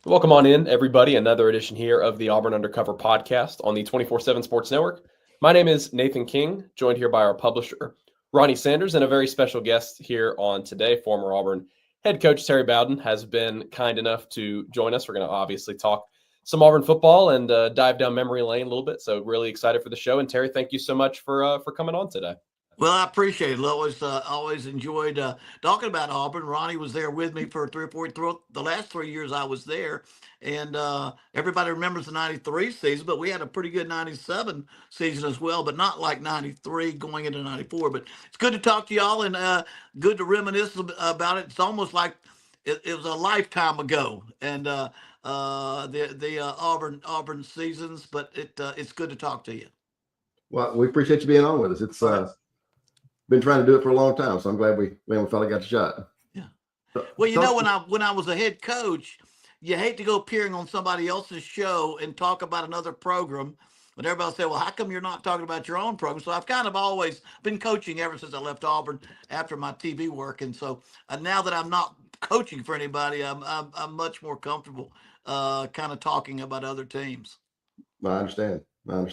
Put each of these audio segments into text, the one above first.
Welcome on in, everybody. Another edition here of the Auburn Undercover podcast on the 24/7 Sports Network. My name is Nathan King, joined here by our publisher, Ronnie Sanders, and a very special guest here on today. Former Auburn head coach Terry Bowden has been kind enough to join us. We're going to obviously talk some Auburn football and dive down memory lane a little bit. So really excited for the show. And Terry, thank you so much for coming on today. Well, I appreciate it. Always enjoyed talking about Auburn. Ronnie was there with me for the last 3 years I was there. And everybody remembers the 93 season, but we had a pretty good 97 season as well, but not like 93 going into 94. But it's good to talk to y'all and good to reminisce about it. It's almost like it was a lifetime ago. And the Auburn seasons, but it's good to talk to you. Well, we appreciate you being on with us. It's been trying to do it for a long time, so I'm glad we finally got the shot. Yeah. Well, when I was a head coach, you hate to go appearing on somebody else's show and talk about another program. But everybody say, well, how come you're not talking about your own program? So I've kind of always been coaching ever since I left Auburn after my TV work. And so now that I'm not coaching for anybody, I'm much more comfortable kind of talking about other teams. I understand. Well,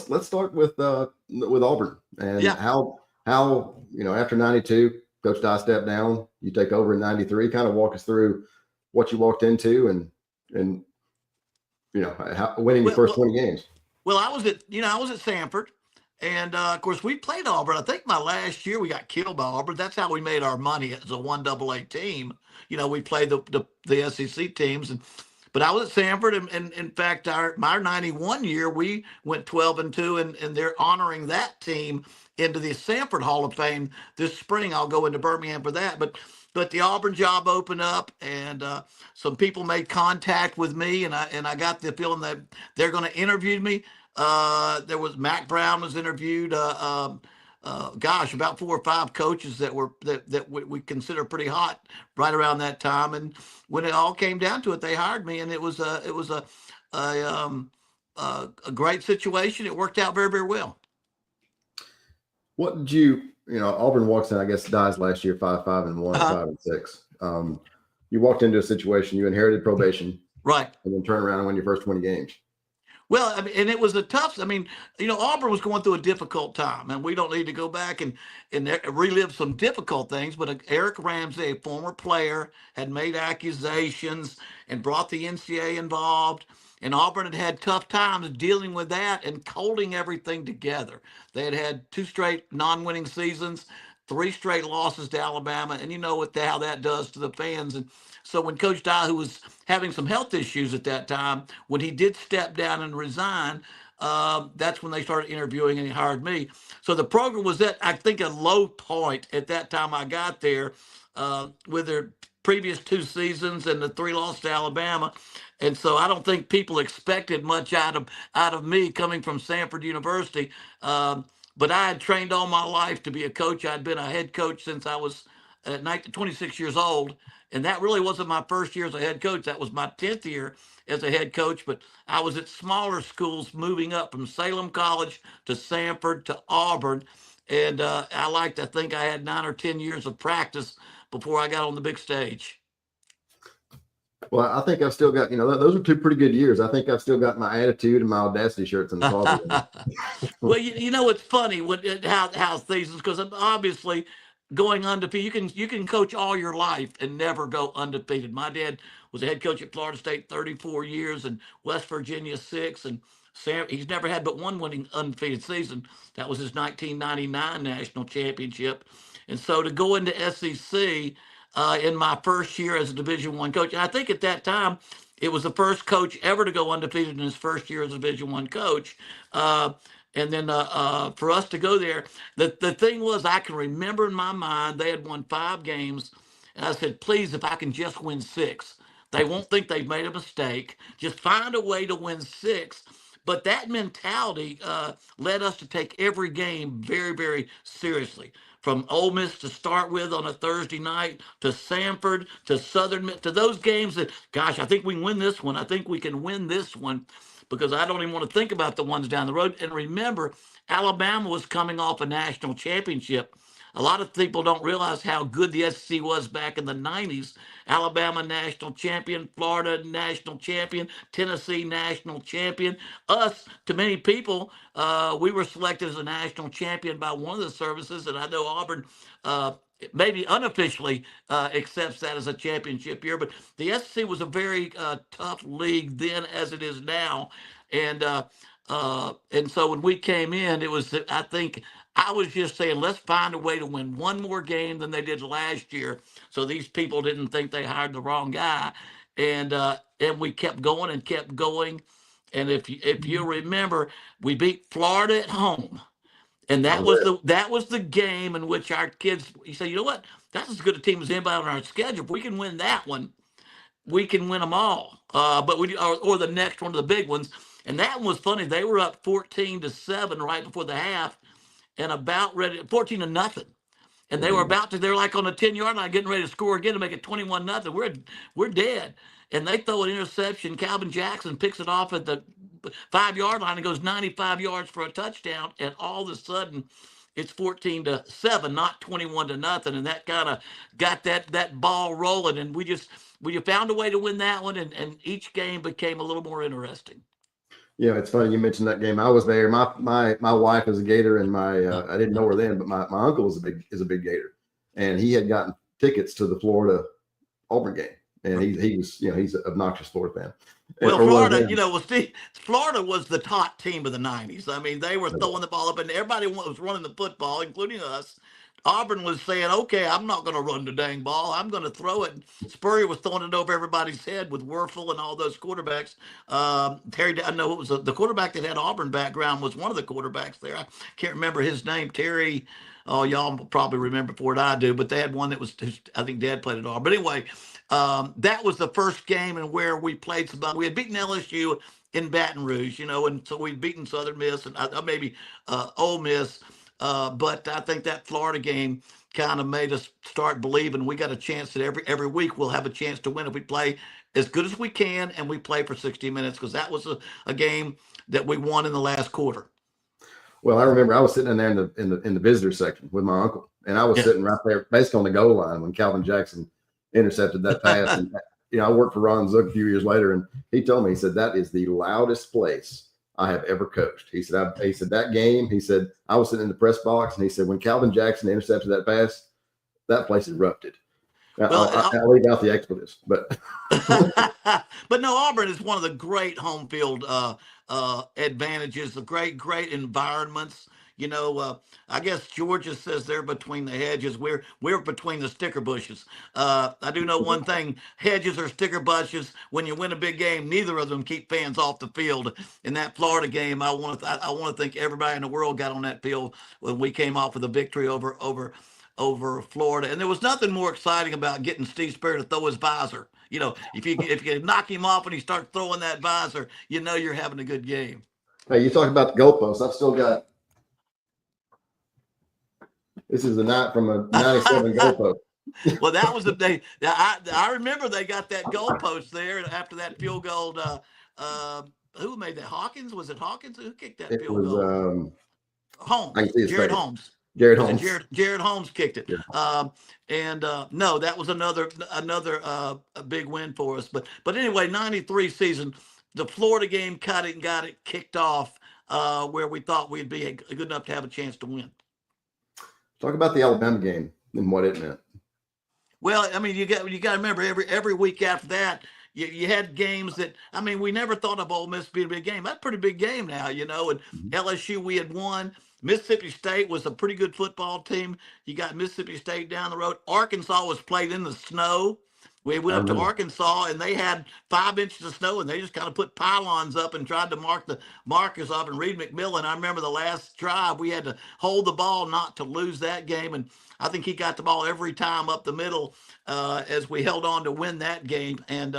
let's start with Auburn and how after 92, Coach Dye stepped down. You take over in 93. Kind of walk us through what you walked into and winning your first 20 games. Well, I was at Samford, and of course we played Auburn. I think my last year we got killed by Auburn. That's how we made our money as a 1AA team. We played the SEC teams, but I was at Samford, and in fact, my 91 year we went 12-2, and they're honoring that team into the Samford Hall of Fame this spring. I'll go into Birmingham for that, but the Auburn job opened up, and some people made contact with me, and I got the feeling that they're going to interview me. There was Mac Brown was interviewed. About 4 or 5 coaches that we consider pretty hot right around that time. And when it all came down to it, they hired me, and it was a great situation. It worked out very, very well. What did Auburn walks in, I guess, Dye's last year, 5-1, 5-6. You walked into a situation, you inherited probation, right, and then turn around and win your first 20 games. Well, I mean, and it was Auburn was going through a difficult time, and we don't need to go back and relive some difficult things. But Eric Ramsey, a former player, had made accusations and brought the NCAA involved. And Auburn had tough times dealing with that and holding everything together. They had 2 straight non-winning seasons, 3 straight losses to Alabama, and you know how that does to the fans. And so when Coach Dye, who was having some health issues at that time, when he did step down and resign, that's when they started interviewing, and he hired me. So the program was at, I think, a low point at that time I got there with their previous 2 seasons and the 3 losses to Alabama. And so I don't think people expected much out of me coming from Samford University. But I had trained all my life to be a coach. I'd been a head coach since I was 26 years old. And that really wasn't my first year as a head coach. That was my 10th year as a head coach. But I was at smaller schools moving up from Salem College to Samford to Auburn. And I like to think I had 9 or 10 years of practice before I got on the big stage. Well, I think I've still got, those are 2 pretty good years. I think I've still got my attitude and my audacity shirts in the closet. Well, it's funny how things, because obviously going undefeated, you can coach all your life and never go undefeated. My dad was a head coach at Florida State 34 years and West Virginia 6, and he's never had but 1 winning undefeated season. That was his 1999 national championship. And so to go into SEC in my first year as a Division I coach, and I think at that time it was the first coach ever to go undefeated in his first year as a Division I coach. And then for us to go there, the thing was, I can remember in my mind they had won 5 games, and I said, please, if I can just win 6, they won't think they've made a mistake. Just find a way to win 6. But that mentality led us to take every game very, very seriously. From Ole Miss to start with on a Thursday night, to Samford, to Southern Miss, to those games that, gosh, I think we can win this one. I think we can win this one, because I don't even want to think about the ones down the road. And remember, Alabama was coming off a national championship a lot of people don't realize how good the SEC was back in the 90s. Alabama national champion, Florida national champion, Tennessee national champion. Us, to many people, we were selected as a national champion by one of the services, and I know Auburn maybe unofficially accepts that as a championship year. But the SEC was a very tough league then, as it is now, and so when we came in, it was, I think, I was just saying, let's find a way to win one more game than they did last year, so these people didn't think they hired the wrong guy, and we kept going and kept going, and if you remember, we beat Florida at home, and that was the game in which our kids, you say, you know what, that's as good a team as anybody on our schedule. If we can win that one, we can win them all. But we or the next one of the big ones. And that one was funny. They were up 14-7 right before the half, and about ready 14-0. And they were they're like on the 10-yard line getting ready to score again to make it 21-0. We're dead. And they throw an interception. Calvin Jackson picks it off at the 5-yard line and goes 95 yards for a touchdown. And all of a sudden, it's 14-7, not 21-0. And that kind of got that ball rolling. And we found a way to win that one. And each game became a little more interesting. Yeah, it's funny you mentioned that game. I was there. My wife is a Gator, and I didn't know her then, but my uncle is a big Gator, and he had gotten tickets to the Florida Auburn game, and he was he's an obnoxious Florida fan. Well, Florida, Florida was the top team of the 90s. I mean, they were throwing the ball up, and everybody was running the football, including us. Auburn was saying, okay, I'm not going to run the dang ball. I'm going to throw it. Spurrier was throwing it over everybody's head with Werfel and all those quarterbacks. Terry, I know it was the quarterback that had Auburn background was one of the quarterbacks there. I can't remember his name. Terry, oh, y'all probably remember before I do, but they had one that was, I think Dad played at Auburn. But anyway, that was the first game and where we played some. We had beaten LSU in Baton Rouge, and so we'd beaten Southern Miss and maybe Ole Miss. But I think that Florida game kind of made us start believing we got a chance that every week we'll have a chance to win if we play as good as we can and we play for 60 minutes, because that was a game that we won in the last quarter. Well, I remember I was sitting in there in the visitor section with my uncle, and I was sitting right there basically on the goal line when Calvin Jackson intercepted that pass. And I worked for Ron Zook a few years later, and he told me, he said, that is the loudest place I have ever coached. He said, that game, he said, I was sitting in the press box, and he said, when Calvin Jackson intercepted that pass, that place erupted. I'll leave out the expletives, but but no, Auburn is one of the great home field advantages, the great environments. I guess Georgia says they're between the hedges. We're between the sticker bushes. I do know one thing: hedges or sticker bushes. When you win a big game, neither of them keep fans off the field. In that Florida game, I want to think everybody in the world got on that field when we came off with a victory over Florida. And there was nothing more exciting about getting Steve Spurrier to throw his visor. If you knock him off and he starts throwing that visor, you're having a good game. Hey, you talking about the goalposts? I've still got. This is the night from a 97 goalpost. Well, that was the day. I remember they got that goalpost there after that field goal. Who made that? Hawkins? Was it Hawkins? Who kicked that field goal? Holmes. Jared Holmes. Jared Holmes. Jared Holmes kicked it. Yeah. No, that was another a big win for us. But anyway, 93 season, the Florida game got it kicked off where we thought we'd be good enough to have a chance to win. Talk about the Alabama game and what it meant. Well, I mean, you got to remember every week after that, you had games that, I mean, we never thought of Ole Miss being a big game. That's a pretty big game now, and LSU we had won. Mississippi State was a pretty good football team. You got Mississippi State down the road. Arkansas was played in the snow. We went up to Arkansas, and they had 5 inches of snow, and they just kind of put pylons up and tried to mark the markers up. And Reed McMillan, I remember the last drive, we had to hold the ball not to lose that game. And I think he got the ball every time up the middle as we held on to win that game. And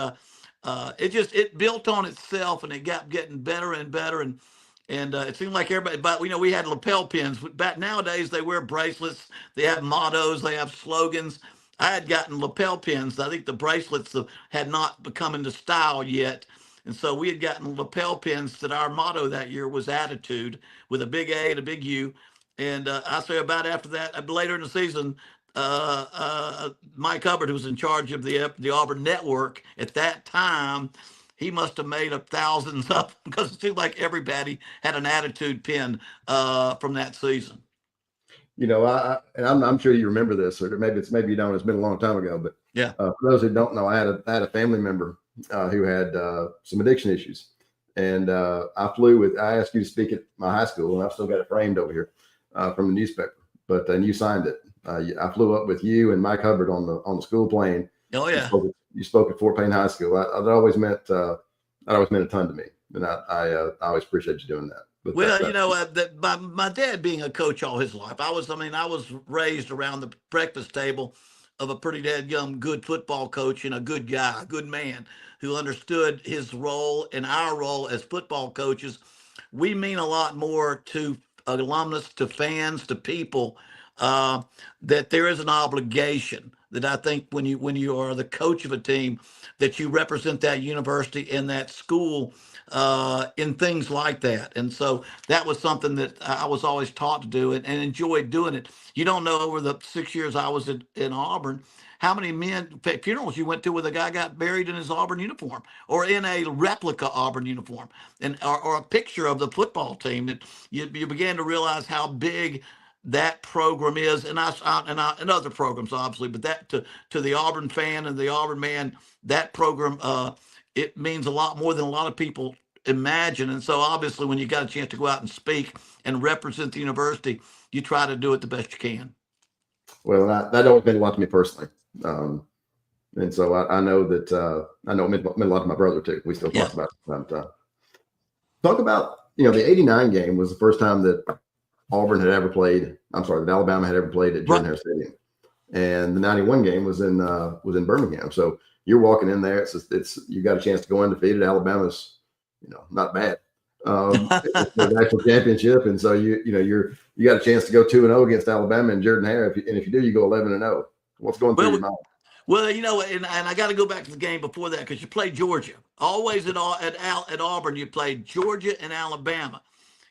it built on itself, and it kept getting better and better. And it seemed like everybody, but we had lapel pins. Back nowadays, they wear bracelets. They have mottos. They have slogans. I had gotten lapel pins. I think the bracelets had not become into style yet. And so we had gotten lapel pins that our motto that year was attitude, with a big A and a big U. And I say about after that, later in the season, Mike Hubbard, who was in charge of the Auburn network at that time, he must have made up thousands up because it seemed like everybody had an attitude pin from that season. And I'm sure you remember this, or maybe you don't. It's been a long time ago, but yeah. For those who don't know, I had a family member who had some addiction issues, and I asked you to speak at my high school, and I've still got it framed over here from the newspaper. But then you signed it. I flew up with you and Mike Hubbard on the school plane. Oh yeah. You spoke at Fort Payne High School. That always meant a ton to me, and I always appreciate you doing that. But my dad being a coach all his life, I was raised around the breakfast table of a pretty young good football coach and a good guy, a good man who understood his role and our role as football coaches. We mean a lot more to alumnus, to fans, to people, that there is an obligation that I think when you are the coach of a team, that you represent that university and that school in things like that. And so that was something that I was always taught to do and enjoyed doing it. You don't know, over the 6 years I was in Auburn, how many funerals you went to where the guy got buried in his Auburn uniform or in a replica Auburn uniform, and or a picture of the football team. That you began to realize how big that program is, and other programs obviously, but that to the Auburn fan and the Auburn man, that program it means a lot more than a lot of people imagine. And so obviously when you got a chance to go out and speak and represent the university, you try to do it the best you can. Well, that always meant a lot to me personally. And so I know that it meant a lot to my brother too. We still talk about it from time to time. Talk about, the 89 game was the first time that Auburn had ever played. I'm sorry, that Alabama had ever played at Jordan-Hare Stadium. And the 91 game was in Birmingham. So you're walking in there. It's you got a chance to go undefeated. Alabama's, not bad. It's the national championship, and so you got a chance to go 2-0 against Alabama and Jordan-Hare. If you do, you go 11-0. What's going through your mind? Well, and I got to go back to the game before that, because you played Georgia. Always at Auburn, you played Georgia and Alabama.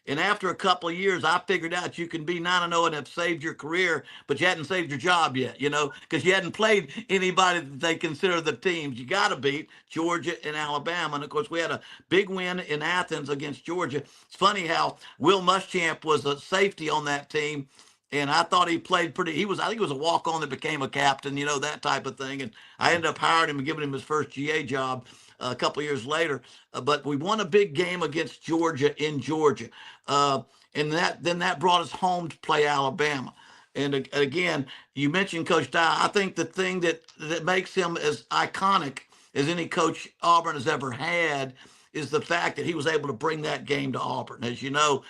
And after a couple of years, I figured out you can be 9-0 and have saved your career, but you hadn't saved your job yet, because you hadn't played anybody that they consider the teams. You got to beat Georgia and Alabama. And, of course, we had a big win in Athens against Georgia. It's funny how Will Muschamp was a safety on that team, and I thought he played I think he was a walk-on that became a captain, that type of thing. And I ended up hiring him and giving him his first GA job a couple of years later. But we won a big game against Georgia in Georgia. And that brought us home to play Alabama. And again, you mentioned Coach Dye. I think the thing that makes him as iconic as any coach Auburn has ever had is the fact that he was able to bring that game to Auburn. As you know,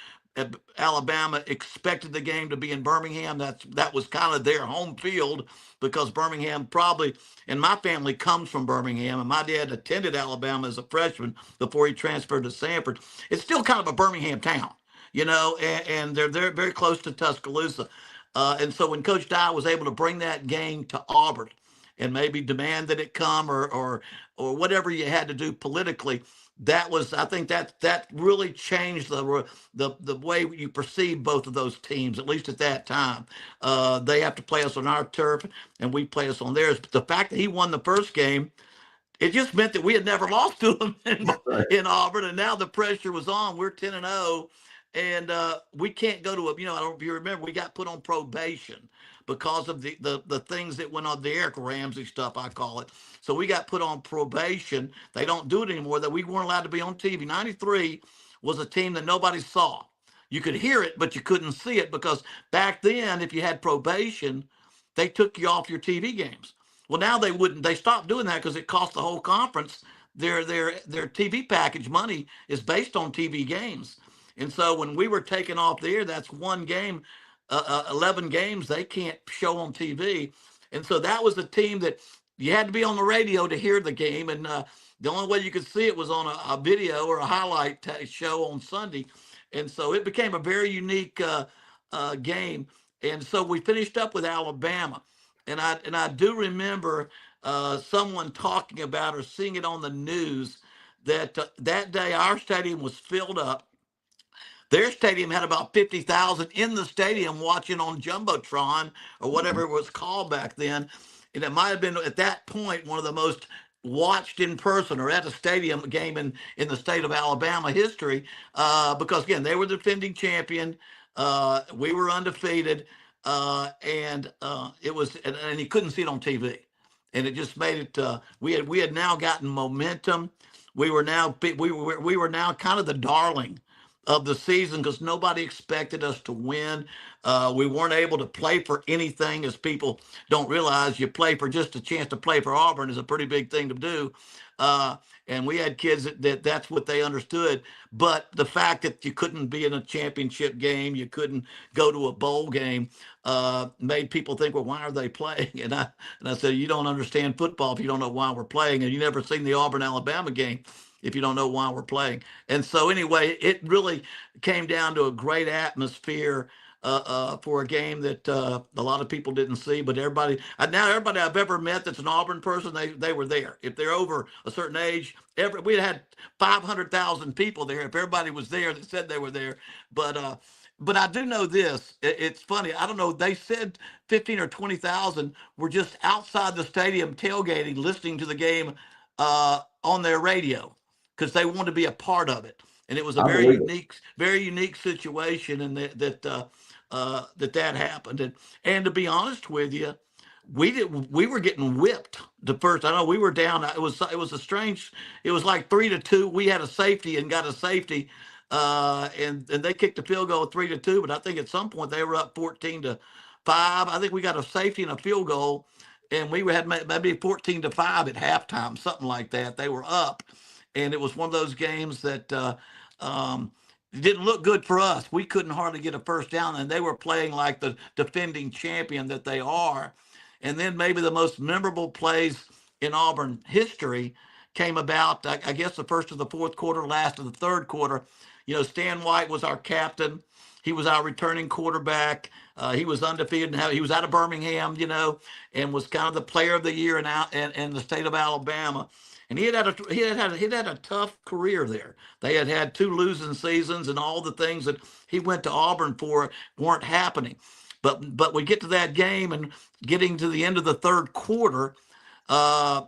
Alabama expected the game to be in Birmingham. That was kind of their home field, because Birmingham and my family comes from Birmingham, and my dad attended Alabama as a freshman before he transferred to Samford. It's still kind of a Birmingham town, and they're very close to Tuscaloosa. And so when Coach Dye was able to bring that game to Auburn and maybe demand that it come or whatever you had to do politically, I think that really changed the way you perceive both of those teams, at least at that time. They have to play us on our turf, and we play us on theirs. But the fact that he won the first game, it just meant that we had never lost to them in Auburn, and now the pressure was on. We're 10-0, and we can't go to I don't know if you remember, we got put on probation because of the things that went on, the Eric Ramsey stuff, I call it. So we got put on probation. They don't do it anymore, that we weren't allowed to be on TV. 93 was a team that nobody saw. You could hear it, but you couldn't see it, because back then, if you had probation, they took you off your TV games. Well, now they wouldn't. They stopped doing that because it cost the whole conference. Their TV package money is based on TV games. And so when we were taken off the air, that's one game, 11 games they can't show on TV. And so that was the team that you had to be on the radio to hear the game. And the only way you could see it was on a video or a highlight show on Sunday. And so it became a very unique game. And so we finished up with Alabama. And I do remember someone talking about or seeing it on the news that that day our stadium was filled up. Their stadium had about 50,000 in the stadium watching on Jumbotron or whatever it was called back then. And it might have been at that point one of the most watched in person or at a stadium game in the state of Alabama history, because again, they were the defending champion. We were undefeated, and it was, and you couldn't see it on TV, and it just made it. We had now gotten momentum. We were now kind of the darling of the season because nobody expected us to win. We weren't able to play for anything, as people don't realize. You play for just a chance to play for Auburn is a pretty big thing to do. And we had kids that's what they understood. But the fact that you couldn't be in a championship game, you couldn't go to a bowl game, made people think, well, why are they playing? And I said, you don't understand football if you don't know why we're playing, and you never seen the Auburn Alabama game if you don't know why we're playing. And so anyway, it really came down to a great atmosphere for a game that a lot of people didn't see, but everybody I've ever met that's an Auburn person, they were there. If they're over a certain age, we had 500,000 people there. If everybody was there that said they were there, but I do know this. It's funny. I don't know. They said 15 or 20,000 were just outside the stadium tailgating, listening to the game on their radio because they wanted to be a part of it. And it was a very unique situation, and that happened. And to be honest with you, we were getting whipped the first. I know we were down. It was a strange. It was like 3-2. We had a safety and got a safety, and they kicked the field goal 3-2. But I think at some point they were up 14-5. I think we got a safety and a field goal, and we had maybe 14-5 at halftime, something like that. They were up. And it was one of those games that didn't look good for us. We couldn't hardly get a first down, and they were playing like the defending champion that they are. And then maybe the most memorable plays in Auburn history came about, I guess, the first of the fourth quarter, last of the third quarter. You know, Stan White was our captain. He was our returning quarterback. He was undefeated. He was out of Birmingham, you know, and was kind of the player of the year in the state of Alabama. And he had had a tough career there. They had had 2 losing seasons, and all the things that he went to Auburn for weren't happening. But we get to that game, and getting to the end of the third quarter,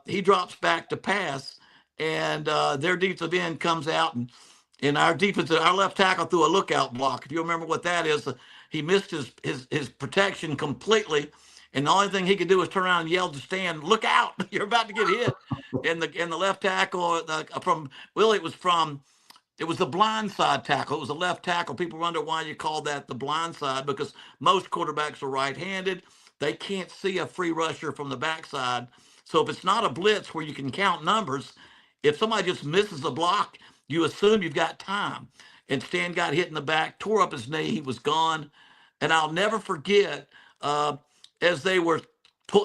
he drops back to pass, and their defensive end comes out, and our left tackle threw a lookout block. If you remember what that is, he missed his protection completely. And the only thing he could do was turn around and yell to Stan, "Look out! You're about to get hit." And the left tackle it was the blind side tackle. It was the left tackle. People wonder why you call that the blind side, because most quarterbacks are right-handed. They can't see a free rusher from the backside. So if it's not a blitz where you can count numbers, if somebody just misses the block, you assume you've got time. And Stan got hit in the back, tore up his knee. He was gone. And I'll never forget, as they were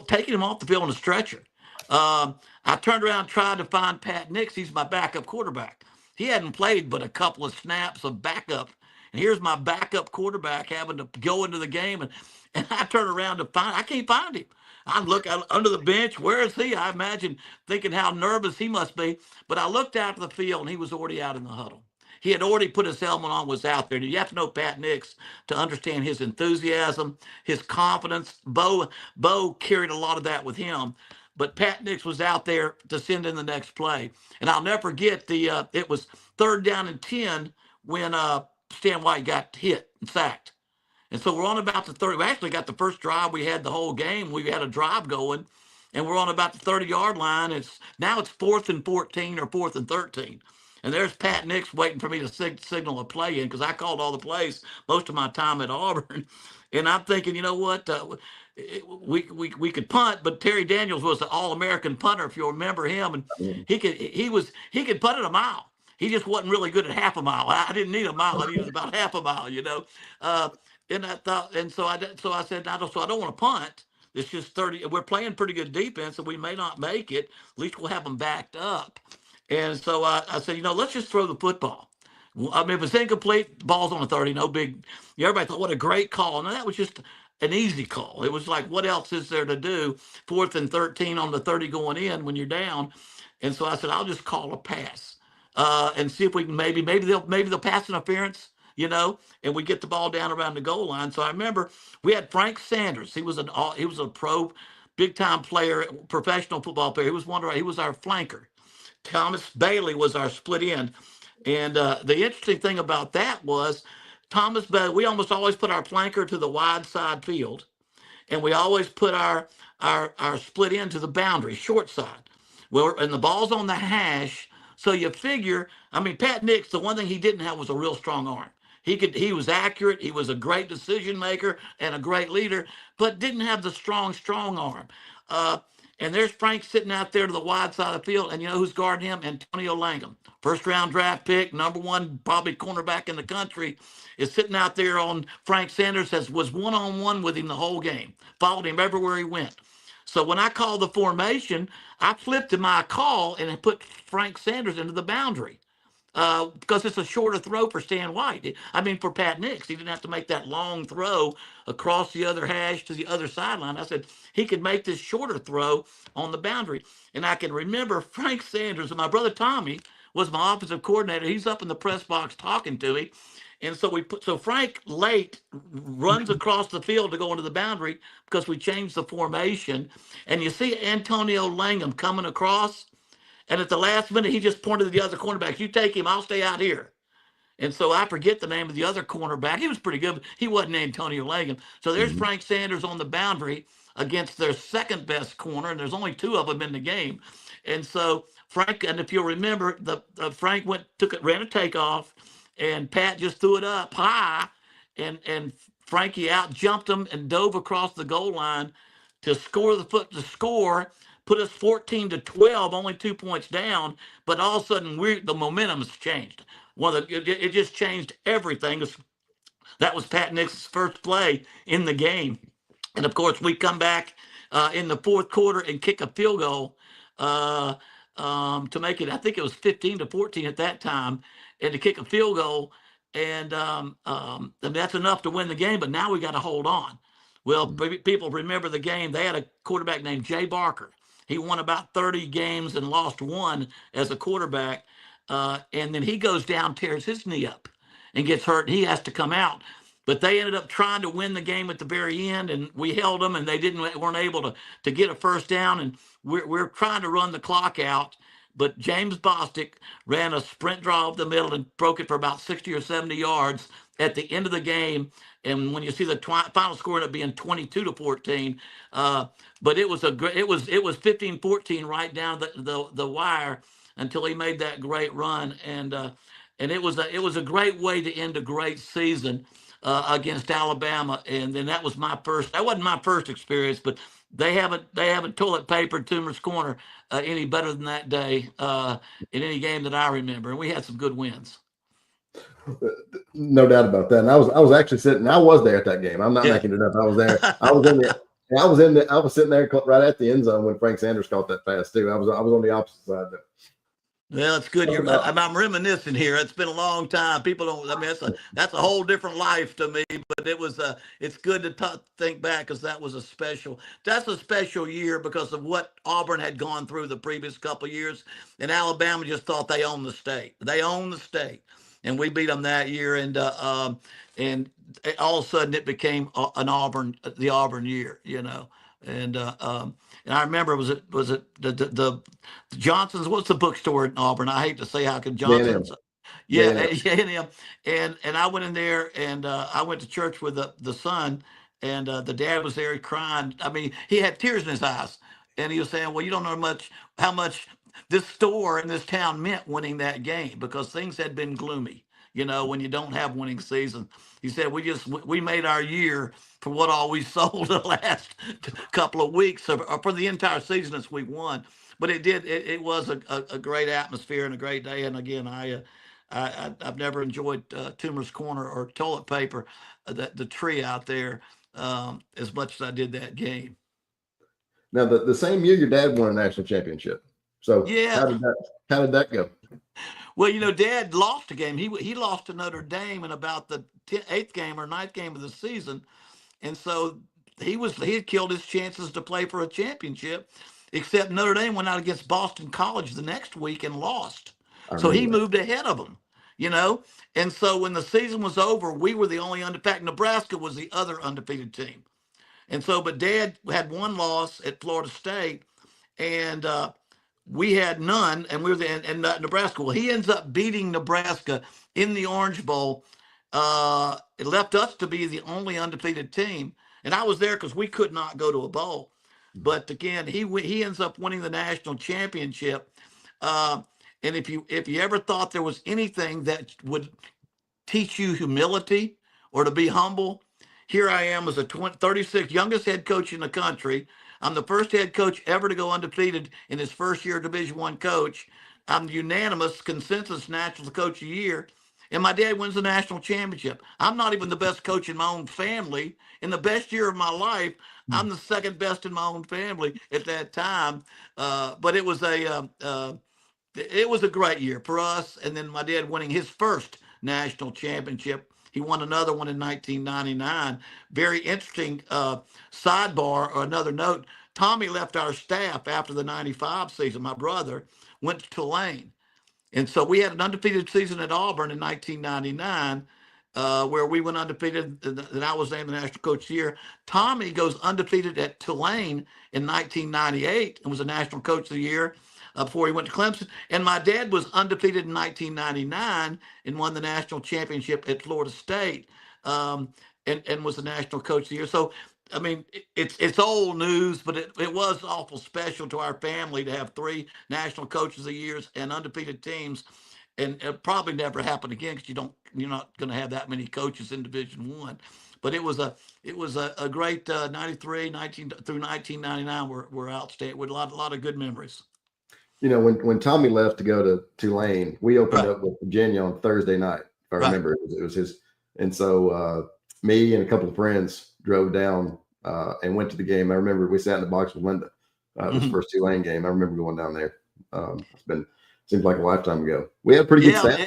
taking him off the field on a stretcher, I turned around and tried to find Pat Nix. He's my backup quarterback. He hadn't played but a couple of snaps of backup. And here's my backup quarterback having to go into the game. And I turn around I can't find him. I look under the bench. Where is he? I imagine thinking how nervous he must be. But I looked out to the field, and he was already out in the huddle. He had already put his helmet on, was out there. And you have to know Pat Nix to understand his enthusiasm, his confidence. Bo carried a lot of that with him. But Pat Nix was out there to send in the next play. And I'll never forget it was 3rd down and 10 when Stan White got hit and sacked. And so we're on about the 30. We actually got the first drive we had the whole game. We had a drive going, and we're on about the 30-yard line. Now it's 4th and 14 or 4th and 13. And there's Pat Nix waiting for me to signal a play in, because I called all the plays most of my time at Auburn. And I'm thinking, you know what? We could punt, but Terry Daniels was an All-American punter, if you'll remember him, and he could punt it a mile. He just wasn't really good at half a mile. I didn't need a mile. I needed about half a mile, you know. And I thought, and so I said, I don't want to punt. It's just 30. We're playing pretty good defense, and we may not make it. At least we'll have them backed up. And so I said, let's just throw the football. I mean, if it's incomplete, ball's on the 30, no big. Everybody thought, what a great call. And that was just an easy call. It was like, what else is there to do? 4th and 13 on the 30 going in when you're down. And so I said, I'll just call a pass and see if we can maybe they'll pass interference. and we get the ball down around the goal line. So I remember we had Frank Sanders. He was a pro, big time player, professional football player. He was our flanker. Thomas Bailey was our split end. And the interesting thing about that was Thomas Bailey, we almost always put our flanker to the wide side field, and we always put our split end to the boundary, short side. Well, and the ball's on the hash, so you figure. I mean, Pat Nix, the one thing he didn't have was a real strong arm. He was accurate. He was a great decision maker and a great leader, but didn't have the strong arm. And there's Frank sitting out there to the wide side of the field, and you know who's guarding him? Antonio Langham, first round draft pick, number one probably cornerback in the country, is sitting out there on Frank Sanders, was one-on-one with him the whole game, followed him everywhere he went. So when I called the formation, I flipped to my call and I put Frank Sanders into the boundary. Because it's a shorter throw for Stan White. I mean, for Pat Nix, he didn't have to make that long throw across the other hash to the other sideline. I said he could make this shorter throw on the boundary. And I can remember Frank Sanders, and my brother Tommy was my offensive coordinator. He's up in the press box talking to me. And so Frank late runs across the field to go into the boundary because we changed the formation. And you see Antonio Langham coming across. And at the last minute, he just pointed to the other cornerback. You take him, I'll stay out here. And so I forget the name of the other cornerback. He was pretty good, but he wasn't Antonio Langham. So there's Frank Sanders on the boundary against their second best corner, and there's only two of them in the game. And so Frank, and if you'll remember, Frank ran a takeoff, and Pat just threw it up high, and Frankie out jumped him and dove across the goal line to score put us 14-12, only 2 points down, but all of a sudden the momentum's changed. It just changed everything. That was Pat Nix's first play in the game. And of course, we come back in the fourth quarter and kick a field goal to make it, I think it was 15-14 at that time, and to kick a field goal. And that's enough to win the game, but now we got to hold on. Well, people remember the game. They had a quarterback named Jay Barker. He won about 30 games and lost one as a quarterback. And then he goes down, tears his knee up and gets hurt. He has to come out. But they ended up trying to win the game at the very end, and we held them, and they weren't able to get a first down. And we're trying to run the clock out. But James Bostic ran a sprint draw up the middle and broke it for about 60 or 70 yards at the end of the game. And when you see the final score ended up being 22-14, but it was 15-14 right down the wire until he made that great run, and it was a great way to end a great season against Alabama. And then that wasn't my first experience, but they haven't toilet papered Toomer's Corner any better than that day in any game that I remember, and we had some good wins. No doubt about that. And I was actually sitting. I was there at that game. I'm not making it up. I was there. I was sitting there right at the end zone when Frank Sanders caught that pass too. I was on the opposite side there. Well, it's good. I'm reminiscing here. It's been a long time. People don't. I mean, that's a whole different life to me. But it's good to think back because that's a special year because of what Auburn had gone through the previous couple of years, and Alabama just thought they owned the state. They owned the state, and we beat them that year. And all of a sudden it became the Auburn year, And I remember was it the Johnsons? What's the bookstore in Auburn? I hate to say how could Johnsons. Yeah, and I went in there and I went to church with the son, and the dad was there crying. I mean, he had tears in his eyes, and he was saying, "Well, you don't know how much this store in this town meant winning that game because things had been gloomy." When you don't have winning season, he said, we made our year for what all we sold the last couple of weeks or for the entire season as we won. But it was a great atmosphere and a great day. And again, I've never enjoyed Toomer's Corner or toilet paper, the tree out there as much as I did that game. Now, the same year your dad won a national championship. So yeah, how did that go? Well, Dad lost a game. He lost to Notre Dame in about the 8th game or 9th game of the season. And so he had killed his chances to play for a championship, except Notre Dame went out against Boston College the next week and lost. So he moved ahead of them. you know. And so when the season was over, we were the only undefeated. In fact, Nebraska was the other undefeated team. And so, but Dad had one loss at Florida State, and we had none, and we were in Nebraska. Well, he ends up beating Nebraska in the Orange Bowl. It left us to be the only undefeated team, and I was there because we could not go to a bowl. But again, he ends up winning the national championship. And if you ever thought there was anything that would teach you humility or to be humble, here I am as a 36th youngest head coach in the country. I'm the first head coach ever to go undefeated in his first year Division I coach. I'm the unanimous consensus national coach of the year. And my dad wins the national championship. I'm not even the best coach in my own family. In the best year of my life, I'm the second best in my own family at that time. But it was a great year for us. And then my dad winning his first national championship. He won another one in 1999. Very interesting sidebar or another note. Tommy left our staff after the 95 season. My brother went to Tulane. And so we had an undefeated season at Auburn in 1999, where we went undefeated, and I was named the national coach of the year. Tommy goes undefeated at Tulane in 1998 and was a national coach of the year before he went to Clemson. And my dad was undefeated in 1999 and won the national championship at Florida State, and was the national coach of the year. So, I mean, it's old news, but it was awful special to our family to have 3 national coaches of the years and undefeated teams. And it probably never happen again because you're not going to have that many coaches in Division I. But it was a great 93, 19 through 1999 were outstanding with a lot of good memories. You know, when Tommy left to go to Tulane, we opened up with Virginia on Thursday night. If I remember, it was his. And so me and a couple of friends drove down and went to the game. I remember we sat in the box with Linda. It was the first Tulane game. I remember going down there. Seems like a lifetime ago. We had a pretty good staff.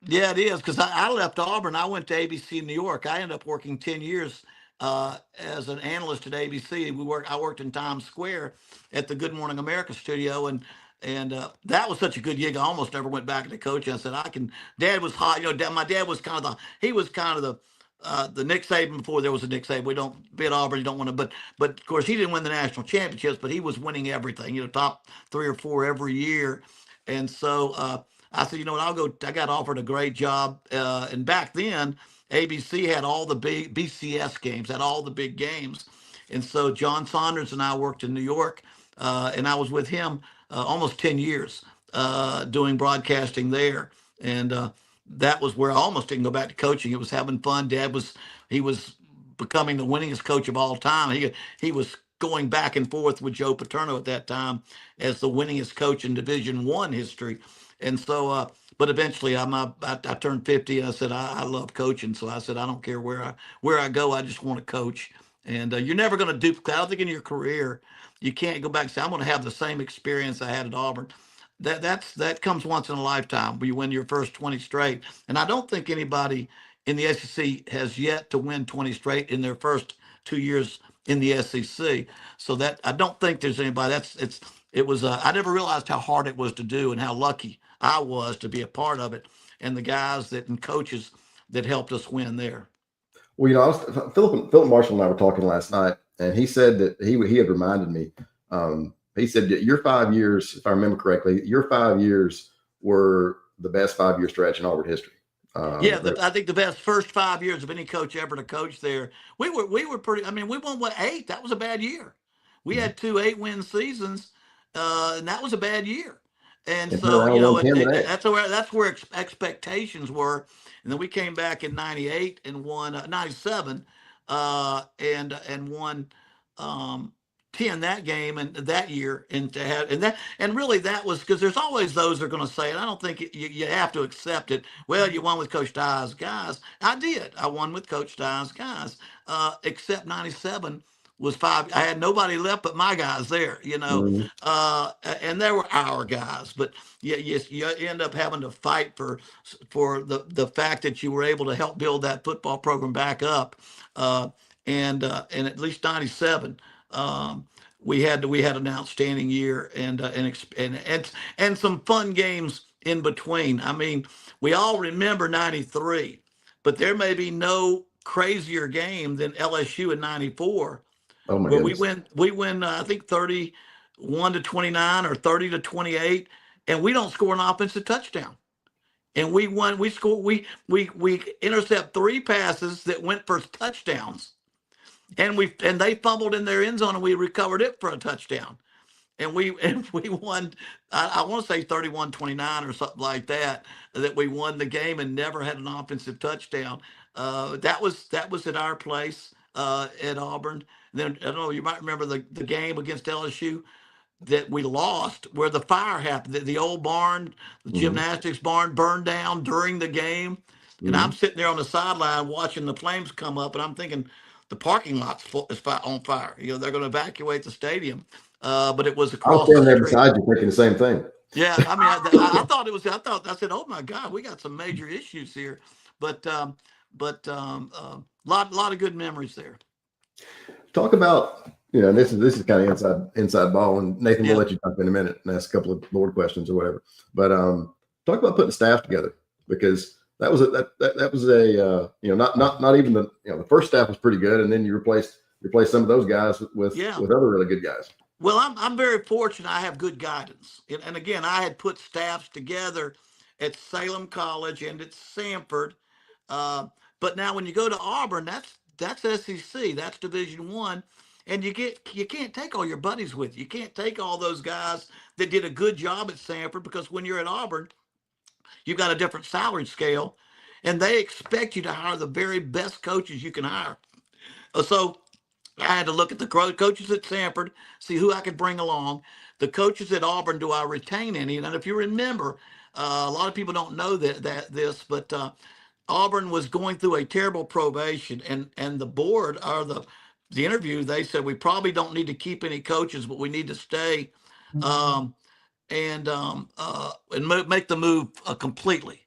Yeah, it is, because I left Auburn. I went to ABC in New York. I ended up working 10 years as an analyst at ABC. I worked in Times Square at the Good Morning America studio, and that was such a good gig. I almost never went back to coaching. I said Dad was hot. You know, my dad was kind of the Nick Saban before there was a Nick Saban. We don't beat Auburn. You don't want to, but of course he didn't win the national championships, but he was winning everything. You know, top 3 or 4 every year, and so. I said, you know what, I'll go. I got offered a great job. And back then, ABC had all the big BCS games, had all the big games. And so John Saunders and I worked in New York, and I was with him almost 10 years doing broadcasting there. And that was where I almost didn't go back to coaching. It was having fun. He was becoming the winningest coach of all time. He was going back and forth with Joe Paterno at that time as the winningest coach in Division I history. And so, but eventually I turned 50 and I said, I love coaching. So I said, I don't care where I go. I just want to coach. And you're never going to duplicate. I don't think in your career, you can't go back and say, I'm going to have the same experience I had at Auburn. That comes once in a lifetime where you win your first 20 straight. And I don't think anybody in the SEC has yet to win 20 straight in their first 2 years in the SEC. So that I don't think there's anybody. I never realized how hard it was to do and how lucky I was to be a part of it, and the guys and coaches that helped us win there. Well, you know, Philip Marshall and I were talking last night, and he said that he had reminded me. He said that your 5 years, if I remember correctly, your 5 years were the best 5-year stretch in Auburn history. I think the best first 5 years of any coach ever to coach there. We were pretty. I mean, we won 8. That was a bad year. We had 2 8-win seasons, and that was a bad year. And so, you know, that's where expectations were. And then we came back in 98 and won 97 and won 10 that game and that year. And really that was because there's always those that are going to say, and I don't think you have to accept it. Well, you won with Coach Dye's guys. I did. I won with Coach Dye's guys, except 97. Was 5. I had nobody left but my guys there, you know, and they were our guys. But you end up having to fight for the fact that you were able to help build that football program back up. And at least 97, we had an outstanding year and some fun games in between. I mean, we all remember 93, but there may be no crazier game than LSU in 94, Oh my where goodness. we win I think 31-29 or 30-28, and we don't score an offensive touchdown. And we won. We scored. We intercept 3 passes that went for touchdowns, and they fumbled in their end zone, and we recovered it for a touchdown. And we won. I want to say 31-29 or something like that. That we won the game and never had an offensive touchdown. That was at our place at Auburn. Then I don't know. You might remember the game against LSU that we lost, where the fire happened. The old barn, the gymnastics barn, burned down during the game. And I'm sitting there on the sideline watching the flames come up, and I'm thinking the parking lot's on fire. They're going to evacuate the stadium. But it was I was across the standing there street. beside you thinking the same thing. Yeah, I mean, I thought it was. I said, "Oh my God, we got some major issues here." But lot of good memories there. Talk about, this is kind of inside ball, and Nathan, Yeah. we'll let you jump in a minute and ask a couple of board questions or whatever. But talk about putting staff together, because that was not even the first staff was pretty good, and then you replaced some of those guys with other really good guys. Well, I'm very fortunate. I have good guidance, and again, I had put staffs together at Salem College and at Samford. But now, when you go to Auburn, that's SEC, that's Division I, and you can't take all your buddies with you. You can't take all those guys that did a good job at Samford, because when you're at Auburn, you've got a different salary scale, and they expect you to hire the very best coaches you can hire. So I had to look at the coaches at Samford, see who I could bring along. The coaches at Auburn, do I retain any? And if you remember, a lot of people don't know but Auburn was going through a terrible probation, and the board, or the interview, they said, we probably don't need to keep any coaches, but we need to stay and make the move completely.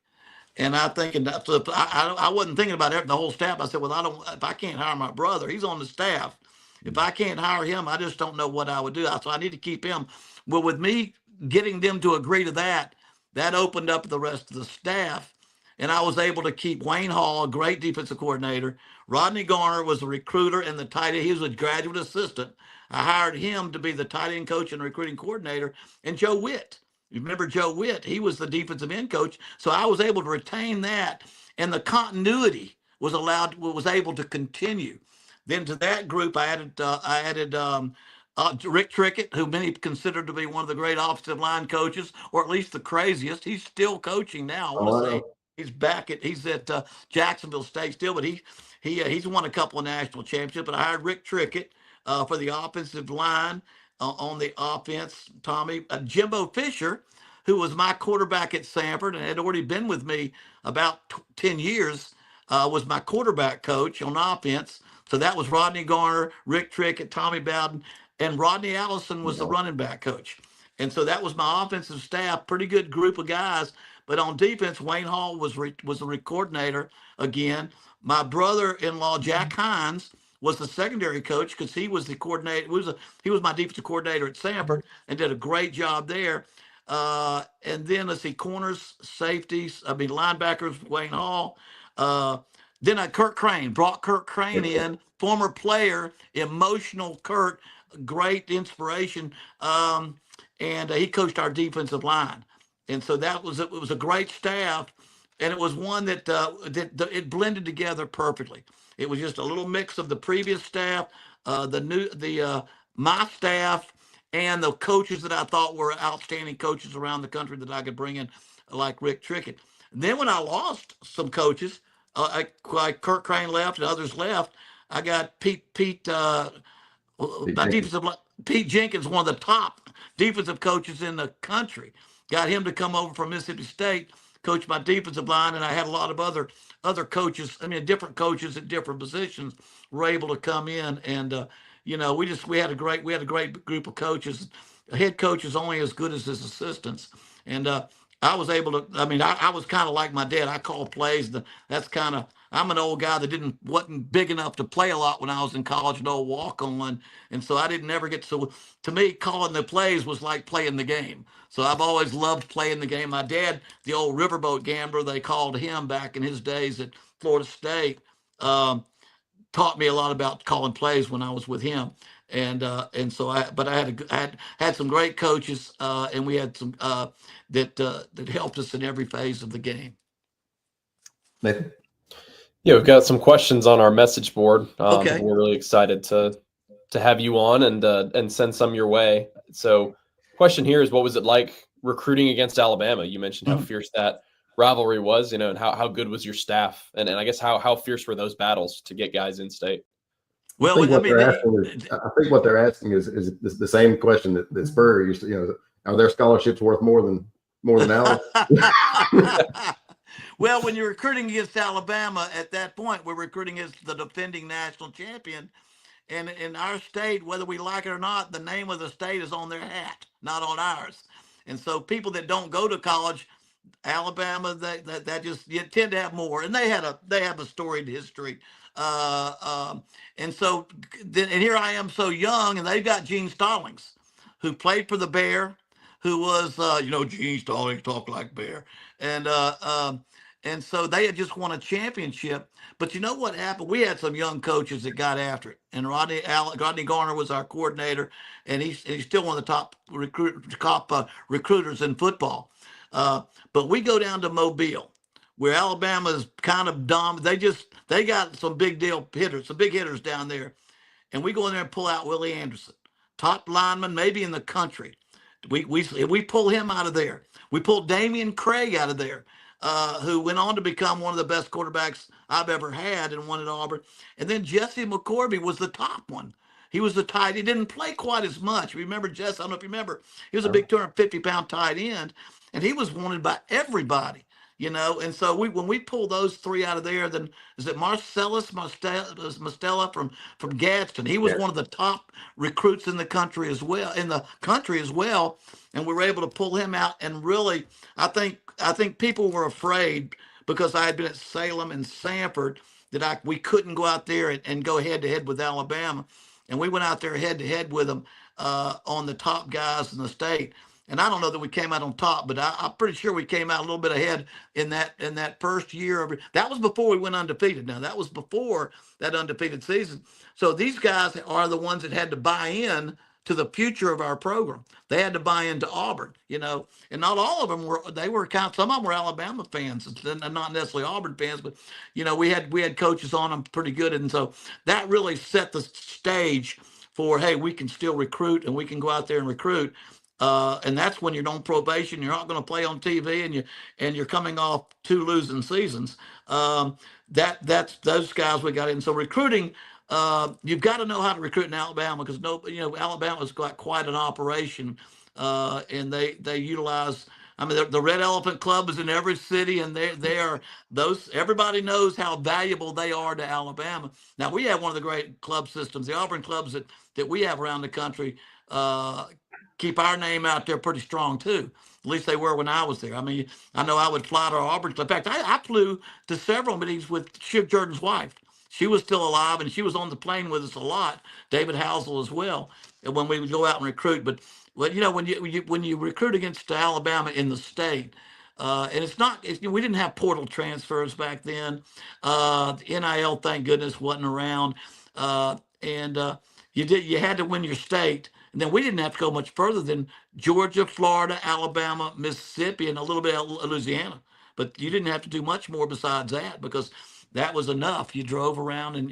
And I thinking that, so I wasn't thinking about the whole staff. I said, well, if I can't hire my brother, he's on the staff. If I can't hire him, I just don't know what I would do. So I need to keep him. Well, with me getting them to agree to that opened up the rest of the staff. And I was able to keep Wayne Hall, a great defensive coordinator. Rodney Garner was a recruiter and the tight end. He was a graduate assistant. I hired him to be the tight end coach and recruiting coordinator. And Joe Witt. You remember Joe Witt? He was the defensive end coach. So I was able to retain that, and the continuity was able to continue. Then to that group, I added Rick Trickett, who many consider to be one of the great offensive line coaches, or at least the craziest. He's still coaching now. I want to say he's at Jacksonville State still, but he's won a couple of national championships. But I hired Rick Trickett for the offensive line. On the offense, Tommy, Jimbo Fisher, who was my quarterback at Samford and had already been with me about 10 years, was my quarterback coach on offense. So that was Rodney Garner, Rick Trickett, Tommy Bowden, and Rodney Allison was the running back coach. And so that was my offensive staff, pretty good group of guys. But on defense, Wayne Hall was the coordinator again. My brother-in-law, Jack Hines, was the secondary coach, because he was the coordinator. He was my defensive coordinator at Samford and did a great job there. And then let's see, corners, safeties, linebackers, Wayne Hall. Then Kurt Crane, brought Kurt Crane in, former player, emotional Kurt, great inspiration. And he coached our defensive line. And so it was a great staff. And it was one that it blended together perfectly. It was just a little mix of the previous staff, my staff, and the coaches that I thought were outstanding coaches around the country that I could bring in, like Rick Trickett. And then when I lost some coaches, like Kurt Crane left and others left, I got Pete Jenkins, one of the top defensive coaches in the country. Got him to come over from Mississippi State, coach my defensive line, and I had a lot of other coaches. Different coaches at different positions were able to come in, and we had a great group of coaches. A head coach is only as good as his assistants, and I was able to. I was kind of like my dad. I call plays. That's kind of I'm an old guy that wasn't big enough to play a lot when I was in college, no walk on, and so I didn't ever get to me calling the plays was like playing the game. So I've always loved playing the game. My dad, the old riverboat gambler, they called him back in his days at Florida State. Taught me a lot about calling plays when I was with him, and so I had some great coaches, and we had some that helped us in every phase of the game. Nathan? Yeah, we've got some questions on our message board. Okay. We're really excited to have you on and send some your way. So, question here is, what was it like recruiting against Alabama? You mentioned how fierce that rivalry was, and how good was your staff, and I guess how fierce were those battles to get guys in state? Well, I think what they're asking is the same question that Spurrier used to. Are their scholarships worth more than Alabama? Well, when you're recruiting against Alabama at that point, we're recruiting against the defending national champion. And in our state, whether we like it or not, the name of the state is on their hat, not on ours. And so people that don't go to college, Alabama, that just, you tend to have more. And they have a storied history. And so, and here I am so young, and they've got Gene Stallings, who played for the Bear, who was, Gene Stallings talk like Bear. And so they had just won a championship. But you know what happened? We had some young coaches that got after it. And Rodney Garner was our coordinator, and he's still one of the top recruiters in football. But we go down to Mobile, where Alabama's kind of dumb. They got some big hitters down there. And we go in there and pull out Willie Anderson, top lineman maybe in the country. We pull him out of there. We pulled Damian Craig out of there, who went on to become one of the best quarterbacks I've ever had and won at Auburn. And then Jesse McCorvey was the top one. He was the tight. He didn't play quite as much. Remember Jesse? I don't know if you remember. He was a big 250-pound tight end, and he was wanted by everybody. And so when we pull those three out of there, then is it Marcellus Mastella from Gadsden? He was one of the top recruits in the country as well. And we were able to pull him out. And really, I think people were afraid because I had been at Salem and Sanford that we couldn't go out there and go head to head with Alabama. And we went out there head to head with them on the top guys in the state. And I don't know that we came out on top, but I'm pretty sure we came out a little bit ahead in that first year. That was before we went undefeated. Now, that was before that undefeated season. So these guys are the ones that had to buy in to the future of our program. They had to buy into Auburn, and not all of them were. Some of them were Alabama fans, and not necessarily Auburn fans, but we had coaches on them pretty good, and so that really set the stage for, hey, we can still recruit and we can go out there and recruit. And that's when you're on probation. You're not going to play on TV, and you're coming off 2 losing seasons. That's those guys we got in. So recruiting, you've got to know how to recruit in Alabama, because Alabama's got quite an operation, and they utilize. I mean, the Red Elephant Club is in every city, and they are those. Everybody knows how valuable they are to Alabama. Now, we have one of the great club systems. The Auburn clubs that we have around the country keep our name out there pretty strong too. At least they were when I was there. I mean, I know I would fly to Auburn. In fact, I flew to several meetings with Shug Jordan's wife. She was still alive, and she was on the plane with us a lot. David Housel as well. And when we would go out and recruit, but when you recruit against Alabama in the state, and we didn't have portal transfers back then. The NIL, thank goodness, wasn't around, and you had to win your state. And then we didn't have to go much further than Georgia, Florida, Alabama, Mississippi, and a little bit of Louisiana. But you didn't have to do much more besides that, because that was enough. You drove around, and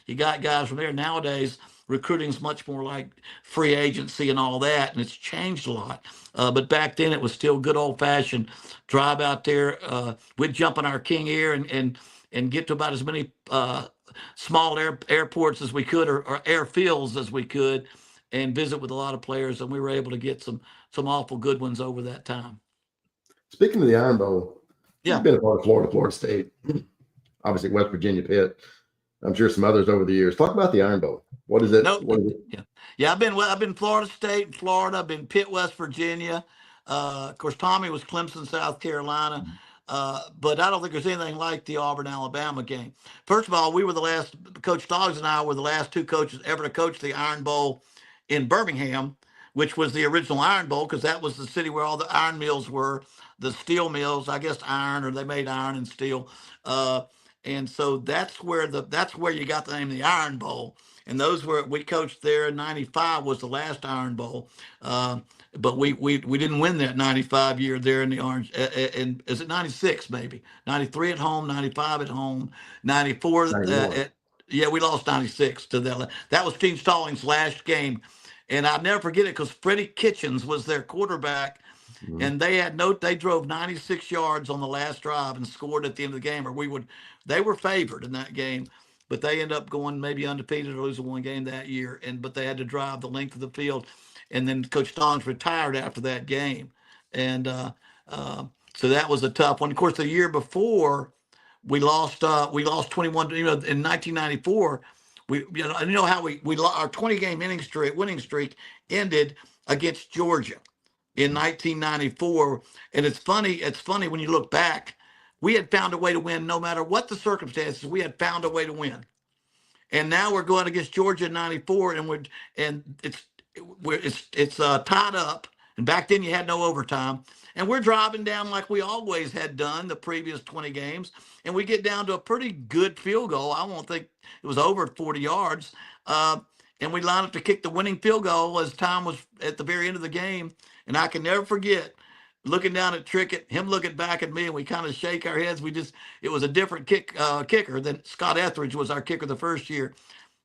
you got guys from there. Nowadays, recruiting is much more like free agency and all that, and it's changed a lot. But back then, it was still good old-fashioned drive out there. We'd jump in our King Air and get to about as many small airports as we could, or airfields as we could, and visit with a lot of players, and we were able to get some awful good ones over that time. Speaking of the Iron Bowl, you've been a part of Florida State, obviously West Virginia, Pitt. I'm sure some others over the years. Talk about the Iron Bowl. What is it? Yeah. I've been Florida State, Florida. I've been Pitt, West Virginia. Of course, Tommy was Clemson, South Carolina. But I don't think there's anything like the Auburn-Alabama game. First of all, Coach Stoggs and I were the last two coaches ever to coach the Iron Bowl in Birmingham, which was the original Iron Bowl, because that was the city where all the iron mills were, the steel mills, I guess iron, or they made iron and steel. And so that's where you got the name the Iron Bowl. And we coached there in '95 was the last Iron Bowl. But we didn't win that 95 year there in the Orange. And is it 96 maybe? 93 at home, 95 at home, 94 yeah, we lost 96 to that. That was Gene Stallings' last game. And I'll never forget it because Freddie Kitchens was their quarterback. Mm-hmm. And they drove 96 yards on the last drive and scored at the end of the game, they were favored in that game, but they ended up going maybe undefeated or losing one game that year. But they had to drive the length of the field. And then Coach Stallings retired after that game. And so that was a tough one. Of course, the year before we lost 21, in 1994, how our 20-game winning streak ended against Georgia in 1994. And it's funny when you look back, we had found a way to win no matter what the circumstances. We had found a way to win. And now we're going against Georgia in 94, and it's tied up. And back then you had no overtime. And we're driving down like we always had done the previous 20 games. And we get down to a pretty good field goal. I won't think it was over 40 yards. And we line up to kick the winning field goal as time was at the very end of the game. And I can never forget looking down at Trickett, him looking back at me, and we kind of shake our heads. It was a different kicker than Scott Etheridge was our kicker the first year.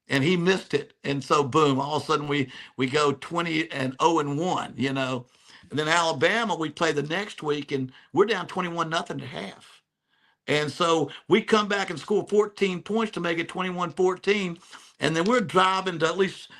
And he missed it. And so, boom, all of a sudden we go 20-0-1, And then Alabama, we play the next week, and we're down 21-0 at half. And so we come back and score 14 points to make it 21-14. And then we're driving to at least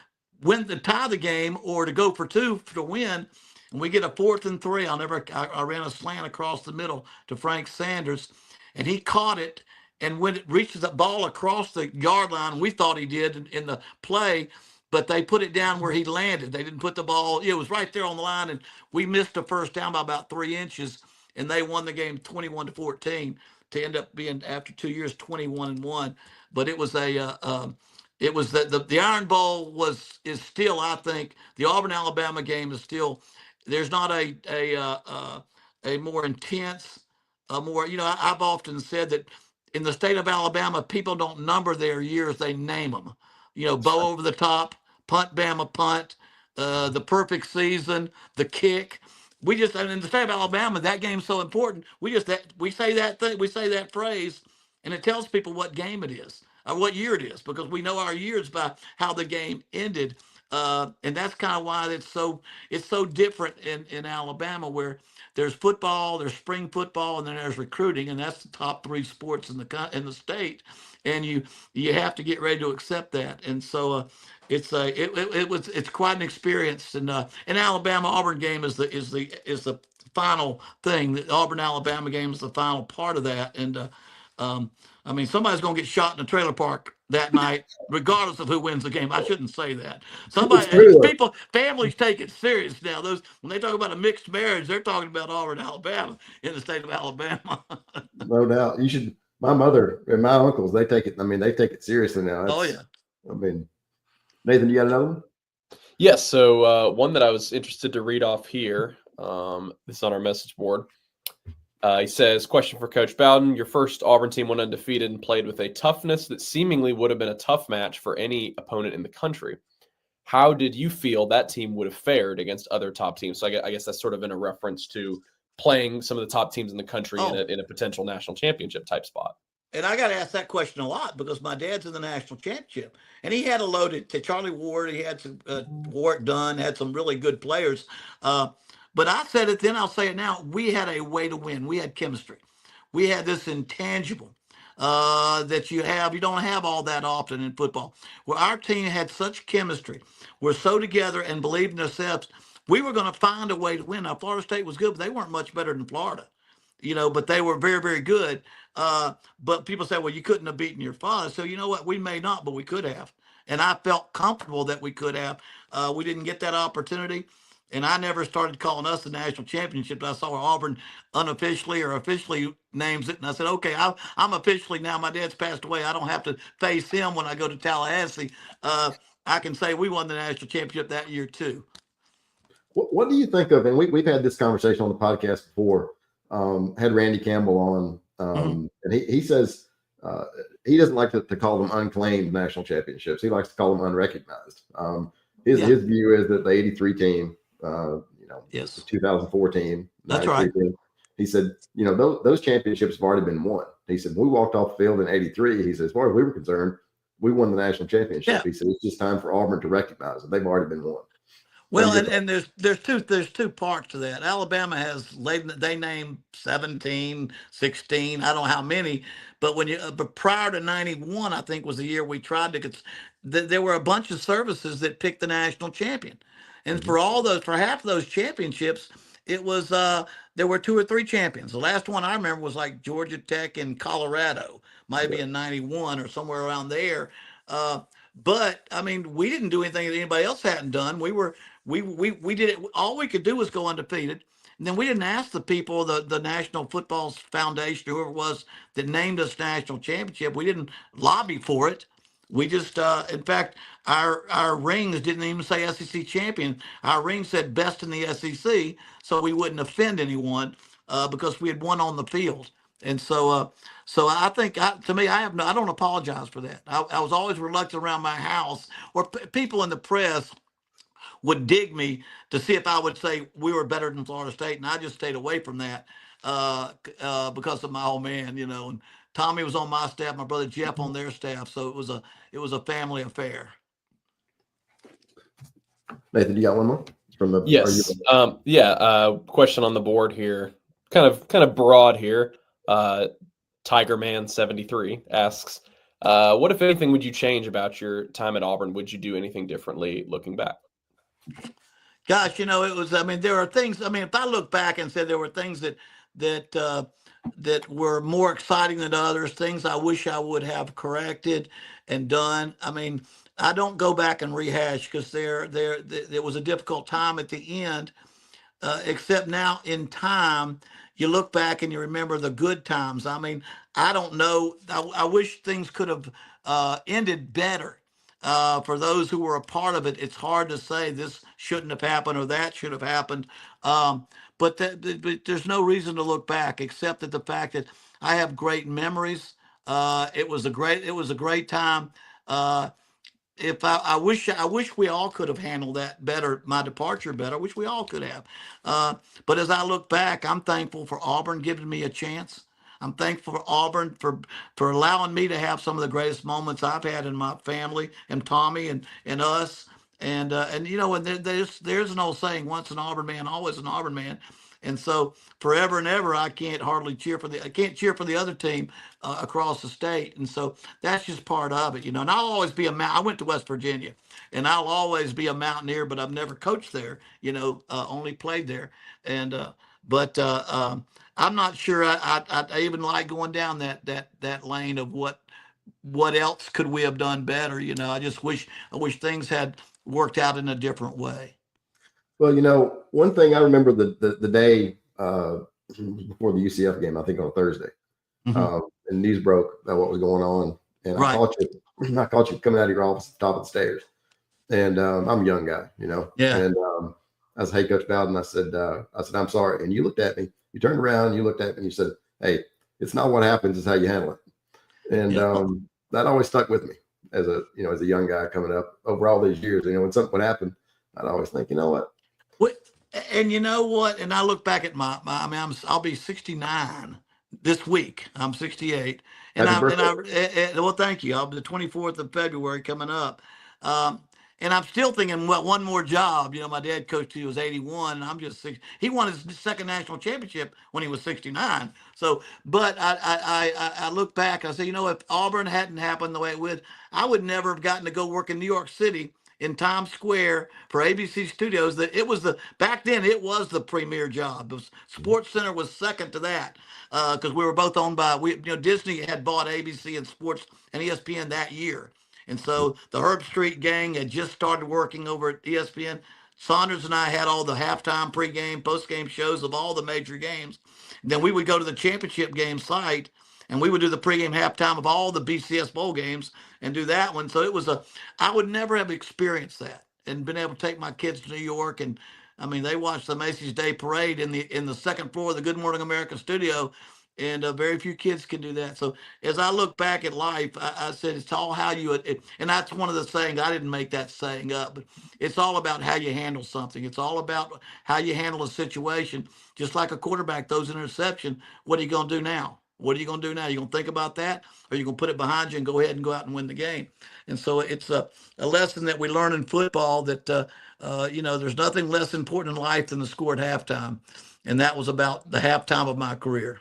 tie the game or to go for two to win. And we get a 4th and 3. I ran a slant across the middle to Frank Sanders, and he caught it. And when it reaches the ball across the yard line, we thought he did in the play, but they put it down where he landed. They didn't put the ball. It was right there on the line, and we missed the first down by about 3 inches, and they won the game 21-14 to end up being, after 2 years, 21-1. But it was the Iron Bowl is still, I think, the Auburn-Alabama game is still. There's not a more intense, I've often said that in the state of Alabama, people don't number their years, they name them. Bow over the top, punt, Bama punt, the perfect season, the kick. In the state of Alabama, that game's so important. We say that phrase, and it tells people what game it is, or what year it is, because we know our years by how the game ended. And that's kind of why it's so different in Alabama, where there's football, there's spring football, and then there's recruiting, and that's the top 3 sports in the state, and you have to get ready to accept that. And so it's quite an experience. And Alabama Auburn game is the final thing. The Auburn Alabama game is the final part of that. And somebody's going to get shot in a trailer park that night, regardless of who wins the game. I shouldn't say that. Families take it serious now. When they talk about a mixed marriage, they're talking about Auburn, Alabama, in the state of Alabama. No doubt. You should. My mother and my uncles, they take it seriously now. Nathan, you got another one? Yes. So one that I was interested to read off here. This is on our message board. He says, question for Coach Bowden. Your first Auburn team went undefeated and played with a toughness that seemingly would have been a tough match for any opponent in the country. How did you feel that team would have fared against other top teams? So I guess that's sort of in a reference to playing some of the top teams in the country in a potential national championship type spot. And I got to ask that question a lot because my dad's in the national championship, and he had a loaded to Charlie Ward. He had some Warwick Dunn, had some really good players. But I said it then, I'll say it now. We had a way to win. We had chemistry. We had this intangible that you don't have all that often in football. Where our team had such chemistry. We're so together and believed in ourselves. We were going to find a way to win. Now, Florida State was good, but they weren't much better than Florida. But they were very, very good. But people say, well, you couldn't have beaten your father. So you know what? We may not, but we could have. And I felt comfortable that we could have. We didn't get that opportunity. and I never started calling us the national championship. I saw where Auburn unofficially or officially names it, and I said, okay, I'm officially now. My dad's passed away. I don't have to face him when I go to Tallahassee. I can say we won the national championship that year too. What do you think of? And we've had this conversation on the podcast before. Had Randy Campbell on, and he says he doesn't like to call them unclaimed national championships. He likes to call them unrecognized. His view is that the '83 team, yes, the 2014, that's right. Team, he said, those championships have already been won. He said, we walked off the field in '83. He said, as far as we were concerned, we won the national championship. Yeah. He said, it's just time for Auburn to recognize it. They've already been won. Well, and there's two parts to that. Alabama they named 17, 16, I don't know how many, but but prior to 91, I think was the year we tried to get. There were a bunch of services that picked the national champion, and for half of those championships, it was there were 2 or 3 champions. The last one I remember was like Georgia Tech in Colorado, maybe in 91 or somewhere around there. But I mean, we didn't do anything that anybody else hadn't done. We did it. All we could do was go undefeated. And then we didn't ask the people, the National Football Foundation, whoever it was that named us national championship. We didn't lobby for it. We just, in fact, our rings didn't even say SEC champion. Our ring said best in the SEC, so we wouldn't offend anyone because we had won on the field. And so I think, to me, I don't apologize for that. I was always reluctant around my house, or people in the press would dig me to see if I would say we were better than Florida State, and I just stayed away from that because of my old man, And Tommy was on my staff, my brother Jeff on their staff, so it was a family affair. Nathan, you got one more from the? Yes. Question on the board here, kind of broad here. Tiger Man 73 asks, what if anything would you change about your time at Auburn? Would you do anything differently looking back? Gosh, it was. I mean, there are things. I mean, if I look back and say there were things that were more exciting than others, things I wish I would have corrected and done. I mean, I don't go back and rehash because there was a difficult time at the end. Except now in time, you look back and you remember the good times. I mean, I don't know. I wish things could have ended better. For those who were a part of it, it's hard to say this shouldn't have happened or that should have happened. But there's no reason to look back except that the fact that I have great memories. It was a great time. I wish we all could have handled that better, my departure better. I wish we all could have. But as I look back, I'm thankful for Auburn giving me a chance. I'm thankful for Auburn for allowing me to have some of the greatest moments I've had in my family and Tommy and us. And there's an old saying, once an Auburn man, always an Auburn man. And so forever and ever, I can't cheer for the other team across the state. And so that's just part of it, And I'll always be I went to West Virginia, and I'll always be a Mountaineer, but I've never coached there, only played there. And but I'm not sure I even like going down that lane of what else could we have done better. I just wish things had worked out in a different way. Well, one thing I remember the day before the UCF game, I think on a Thursday, and news broke about what was going on, and I caught you coming out of your office at the top of the stairs, and I'm a young guy, Yeah. And I was, hey, Coach Bowden, I said, I'm sorry, and you looked at me, you turned around, and you looked at me, and you said, hey, it's not what happens, it's how you handle it, and that always stuck with me as a young guy coming up over all these years. When something would happen, I'd always think, you know what. And you know what? And I look back at I'll be 69 this week. I'm 68, well, thank you. I'll be the 24th of February coming up, and I'm still thinking, well, one more job. My dad coached till he was 81, and I'm just 60. He won his second national championship when he was 69. So, but I look back, I say, if Auburn hadn't happened the way it would, I would never have gotten to go work in New York City in Times Square for ABC Studios. Back then it was the premier job. Sports Center was second to that because we were both owned by Disney had bought ABC and Sports and ESPN that year, and so the Herb Street gang had just started working over at ESPN. Saunders and I had all the halftime, pregame, postgame shows of all the major games. Then we would go to the championship game site and we would do the pregame, halftime of all the BCS bowl games and do that one. So it was I would never have experienced that and been able to take my kids to New York. And I mean, they watched the Macy's Day Parade in the second floor of the Good Morning America studio, and very few kids can do that. So as I look back at life, I said it's all how you and that's one of the sayings. I didn't make that saying up, but it's all about how you handle something. It's all about how you handle a situation. Just like a quarterback throws an interception, what are you going to do now? What are you going to do now? You going to think about that, or you going to put it behind you and go ahead and go out and win the game? And so it's a lesson that we learn in football that there's nothing less important in life than the score at halftime, and that was about the halftime of my career.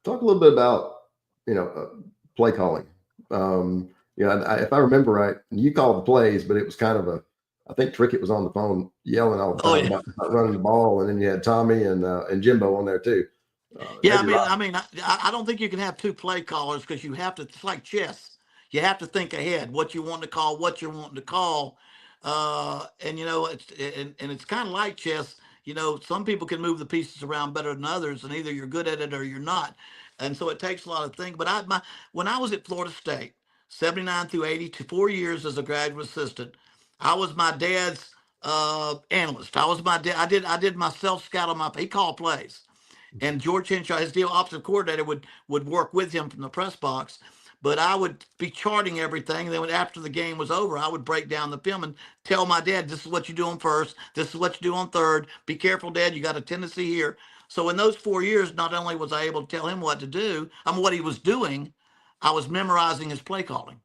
Talk a little bit about play calling. If I remember right, you called the plays, but it was kind of I think Trickett was on the phone yelling all the time about running the ball, and then you had Tommy and Jimbo on there too. I don't think you can have two play callers because you have to. It's like chess. You have to think ahead what you want to call, what you're wanting to call, it's kind of like chess. Some people can move the pieces around better than others, and either you're good at it or you're not. And so it takes a lot of thinking. But when I was at Florida State, 79 through 82, 4 years as a graduate assistant, I was my dad's analyst. I did my self scout on he called plays. And George Henshaw, his deal offensive coordinator, would work with him from the press box. But I would be charting everything. And then after the game was over, I would break down the film and tell my dad, this is what you do on first. This is what you do on third. Be careful, Dad. You got a tendency here. So in those 4 years, not only was I able to tell him what to do, what he was doing, I was memorizing his play calling.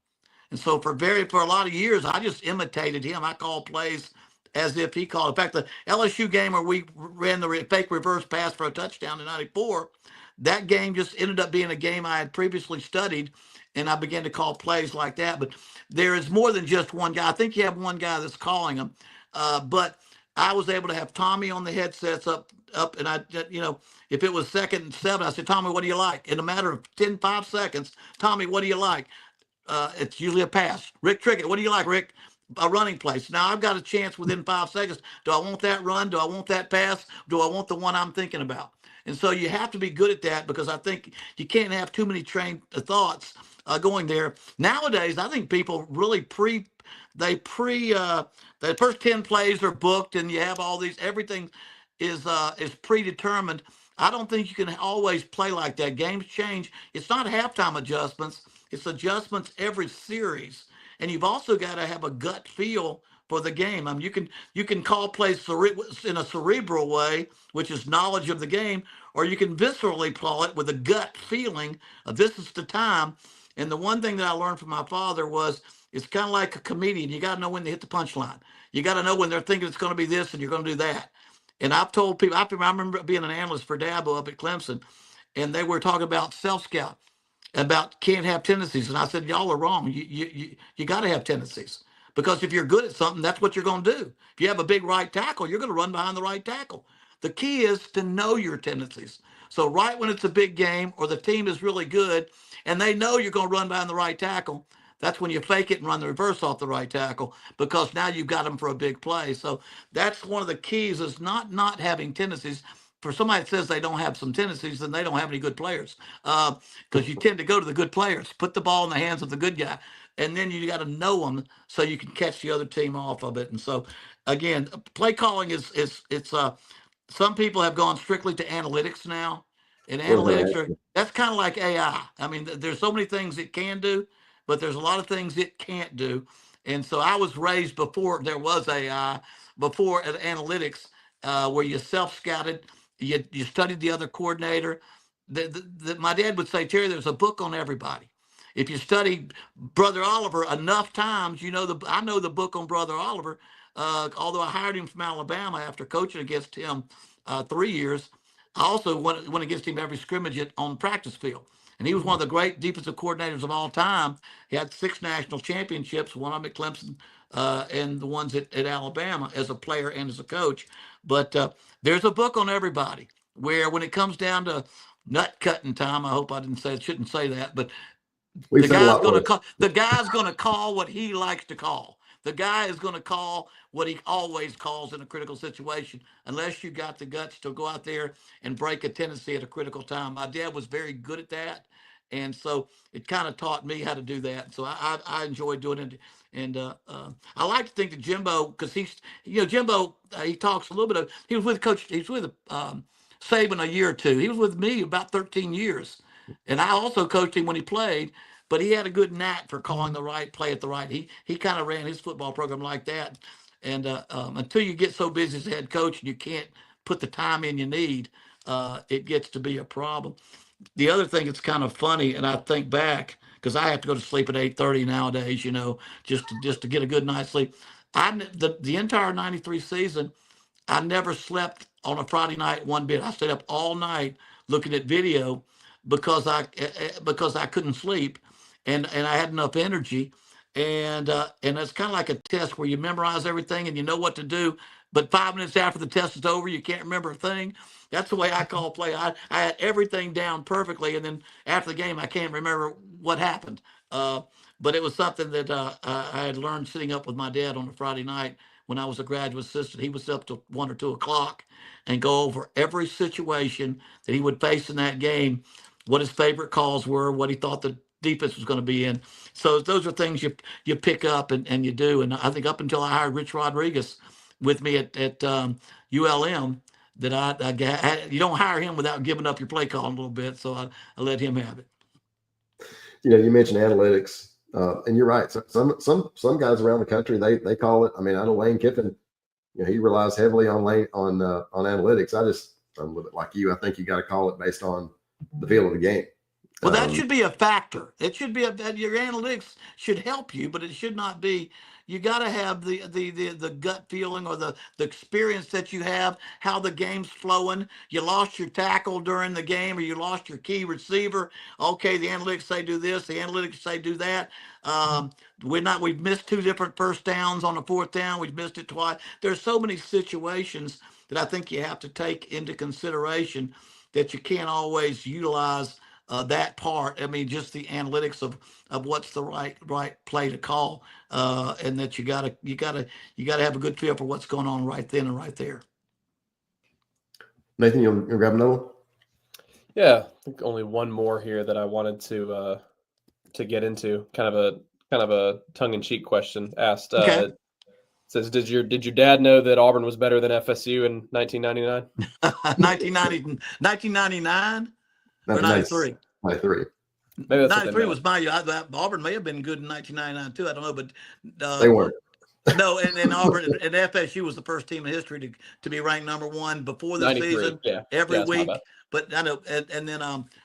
And so for a lot of years, I just imitated him. I called plays as if he called. In fact, the LSU game where we ran the fake reverse pass for a touchdown in '94, that game just ended up being a game I had previously studied, and I began to call plays like that. But there is more than just one guy. I think you have one guy that's calling them, but I was able to have Tommy on the headsets up, and if it was 2nd and 7, I said, Tommy, what do you like? In a matter of 5 seconds, Tommy, what do you like? It's usually a pass. Rick Trickett, what do you like, Rick? A running place. Now I've got a chance within 5 seconds. Do I want that run? Do I want that pass? Do I want the one I'm thinking about? And so you have to be good at that, because I think you can't have too many trained thoughts going there. Nowadays, I think people really the first 10 plays are booked, and you have all these, everything is predetermined. I don't think you can always play like that. Games change. It's not halftime adjustments. It's adjustments every series. And you've also got to have a gut feel for the game. You can call plays in a cerebral way, which is knowledge of the game, or you can viscerally call it with a gut feeling of this is the time. And the one thing that I learned from my father was it's kind of like a comedian. You got to know when to hit the punchline. You got to know when they're thinking it's going to be this and you're going to do that. And I've told people, I remember being an analyst for Dabo up at Clemson, and they were talking about self-scout, about can't have tendencies. And I said, y'all are wrong. You got to have tendencies, because if you're good at something, that's what you're going to do. If you have a big right tackle, you're going to run behind the right tackle. The key is to know your tendencies. So right when it's a big game or the team is really good and they know you're going to run behind the right tackle, that's when you fake it and run the reverse off the right tackle, because now you've got them for a big play. So that's one of the keys, is not having tendencies. For somebody that says they don't have some tendencies, then they don't have any good players, because you tend to go to the good players, put the ball in the hands of the good guy, and then you got to know them so you can catch the other team off of it. And so, again, play calling it's some people have gone strictly to analytics now, and analytics that's kind of like AI. I mean, there's so many things it can do, but there's a lot of things it can't do. And so I was raised before there was AI, before at analytics, where you self-scouted, you studied the other coordinator. My dad would say, Terry, there's a book on everybody. If you study Brother Oliver enough times, I know the book on Brother Oliver. Although I hired him from Alabama after coaching against him 3 years, I also went against him every scrimmage on the practice field. And he was one of the great defensive coordinators of all time. He had 6 national championships, one of them at Clemson, and the ones at Alabama as a player and as a coach. But there's a book on everybody, where when it comes down to nut cutting time, I hope I shouldn't say that, but the guy's going to call what he likes to call. The guy is going to call what he always calls in a critical situation, unless you got the guts to go out there and break a tendency at a critical time. My dad was very good at that. And so it kind of taught me how to do that. So I enjoy doing it. And I like to think that Jimbo, because Jimbo, he talks a little bit of, he was with Saban a year or two. He was with me about 13 years. And I also coached him when he played, but he had a good knack for calling the right play at the right. He kind of ran his football program like that. And until you get so busy as a head coach and you can't put the time in you need, it gets to be a problem. The other thing that's kind of funny, and I think back because I have to go to sleep at 8:30 nowadays, just to get a good night's sleep. The entire '93 season, I never slept on a Friday night one bit. I stayed up all night looking at video because I couldn't sleep, and I had enough energy, and it's kind of like a test where you memorize everything and you know what to do, but 5 minutes after the test is over, you can't remember a thing. That's the way I call play. I had everything down perfectly, and then after the game, I can't remember what happened. But it was something that I had learned sitting up with my dad on a Friday night when I was a graduate assistant. He was up to 1 or 2 o'clock and go over every situation that he would face in that game, what his favorite calls were, what he thought the defense was going to be in. So those are things you pick up and you do. And I think up until I hired Rich Rodriguez with me at ULM, that you don't hire him without giving up your play call a little bit. So I let him have it. You mentioned analytics, and you're right. So some guys around the country they call it. I mean, I know Lane Kiffin. He relies heavily on analytics. I'm a little bit like you. I think you got to call it based on the feel of the game. Well, that should be a factor. It should be your analytics should help you, but it should not be. You got to have the gut feeling or the experience that you have, how the game's flowing. You lost your tackle during the game, or you lost your key receiver. Okay, the analytics say do this, the analytics say do that. We've missed 2 different first downs on the 4th down. We've missed it twice. There's so many situations that I think you have to take into consideration that you can't always utilize that part. I mean, just the analytics of what's the right play to call, and that you gotta have a good feel for what's going on right then and right there. Nathan, you'll grab another one? Yeah, I think only one more here that I wanted to get into. Kind of a tongue-in-cheek question asked. Okay. Says, did your dad know that Auburn was better than FSU in 1999? 1999 or 93? 93. Maybe 93 was my year. Auburn may have been good in 1999 too. I don't know, but they weren't. No, and Auburn and FSU was the first team in history to be ranked number 1 before the season, every week. But I know, and then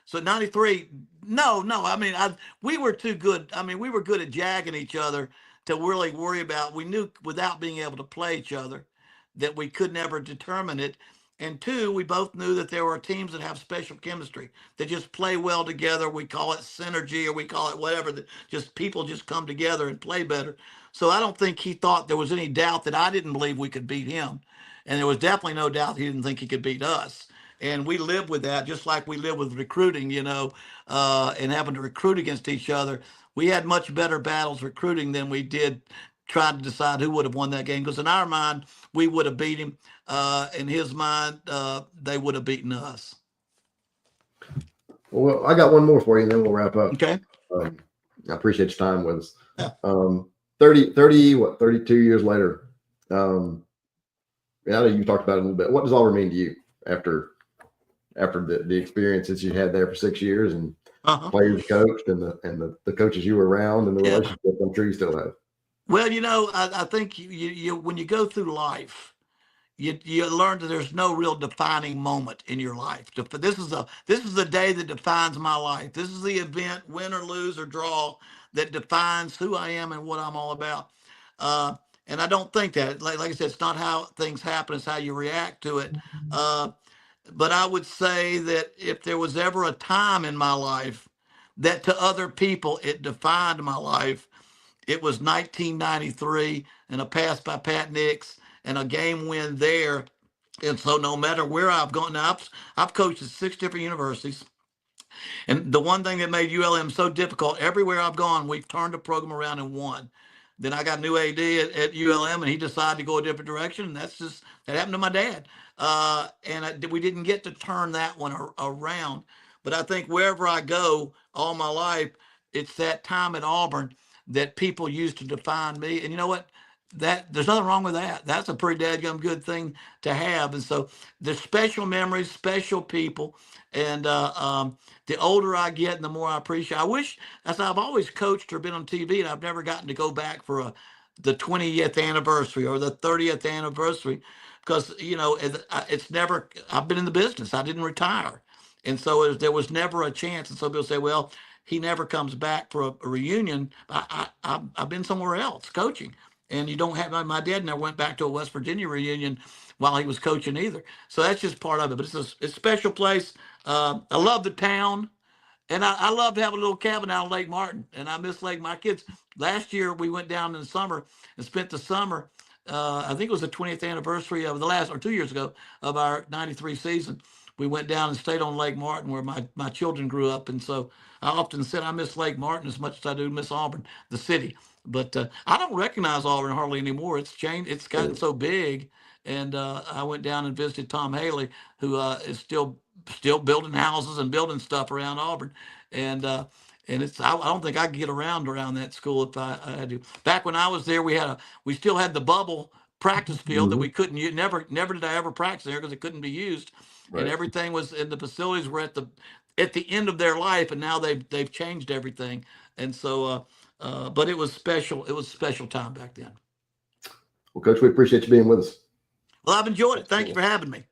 so 93. No, I mean, we were too good. I mean, we were good at jagging each other to really worry about. We knew without being able to play each other that we could never determine it. And 2, we both knew that there were teams that have special chemistry that just play well together. We call it synergy, or we call it whatever, that just people just come together and play better. So I don't think he thought there was any doubt that I didn't believe we could beat him. And there was definitely no doubt he didn't think he could beat us. And we live with that, just like we live with recruiting, and having to recruit against each other. We had much better battles recruiting than we did trying to decide who would have won that game. Because in our mind, we would have beat him. In his mind, they would have beaten us. Well, I got one more for you, and then we'll wrap up. Okay. I appreciate your time with us. Yeah. 32 years later. I know you talked about it a little bit. What does Auburn mean to you after the experiences you had there for 6 years, and players you coached, and the coaches you were around, and the relationship I'm sure you still have? Well, I think you when you go through life, you learn that there's no real defining moment in your life. This is the day that defines my life. This is the event, win or lose or draw, that defines who I am and what I'm all about. And I don't think that, like I said, it's not how things happen, it's how you react to it. But I would say that if there was ever a time in my life that to other people it defined my life, it was 1993 and a pass by Pat Nix and a game win there. And so no matter where I've gone, now I've coached at 6 different universities. And the one thing that made ULM so difficult, everywhere I've gone, we've turned the program around and won. Then I got a new AD at ULM, and he decided to go a different direction. And that happened to my dad. We didn't get to turn that one around. But I think wherever I go all my life, it's that time at Auburn that people used to define me. And you know what? There's nothing wrong with that. That's a pretty dadgum good thing to have. And so there's special memories, special people. And the older I get and the more I appreciate. I wish, as I've always coached or been on TV, and I've never gotten to go back for the 20th anniversary or the 30th anniversary, because it's never. I've been in the business. I didn't retire, and so there was never a chance. And some people say, well, he never comes back for a reunion. I've been somewhere else coaching, and you don't have. My dad never went back to a West Virginia reunion while he was coaching either. So that's just part of it. But it's a special place. I love the town. And I love to have a little cabin out on Lake Martin, and I miss Lake. My kids, last year we went down in the summer and spent the summer. I think it was the 20th anniversary of the last, or 2 years ago, of our '93 season. We went down and stayed on Lake Martin where my children grew up. And so I often said I miss Lake Martin as much as I do miss Auburn, the city. But I don't recognize Auburn hardly anymore. It's changed. It's gotten so big. And I went down and visited Tom Haley, who is still building houses and building stuff around Auburn. And I don't think I could get around that school if I had to. Back when I was there, we still had the bubble practice field that we couldn't use. Never did I ever practice there because it couldn't be used. Right. And everything was, and the facilities were at the end of their life, and now they've changed everything. And so but it was special. It was a special time back then. Well, Coach, we appreciate you being with us. Well, I've enjoyed it. Thank you for having me.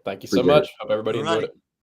Thank you so much. Hope everybody enjoyed it.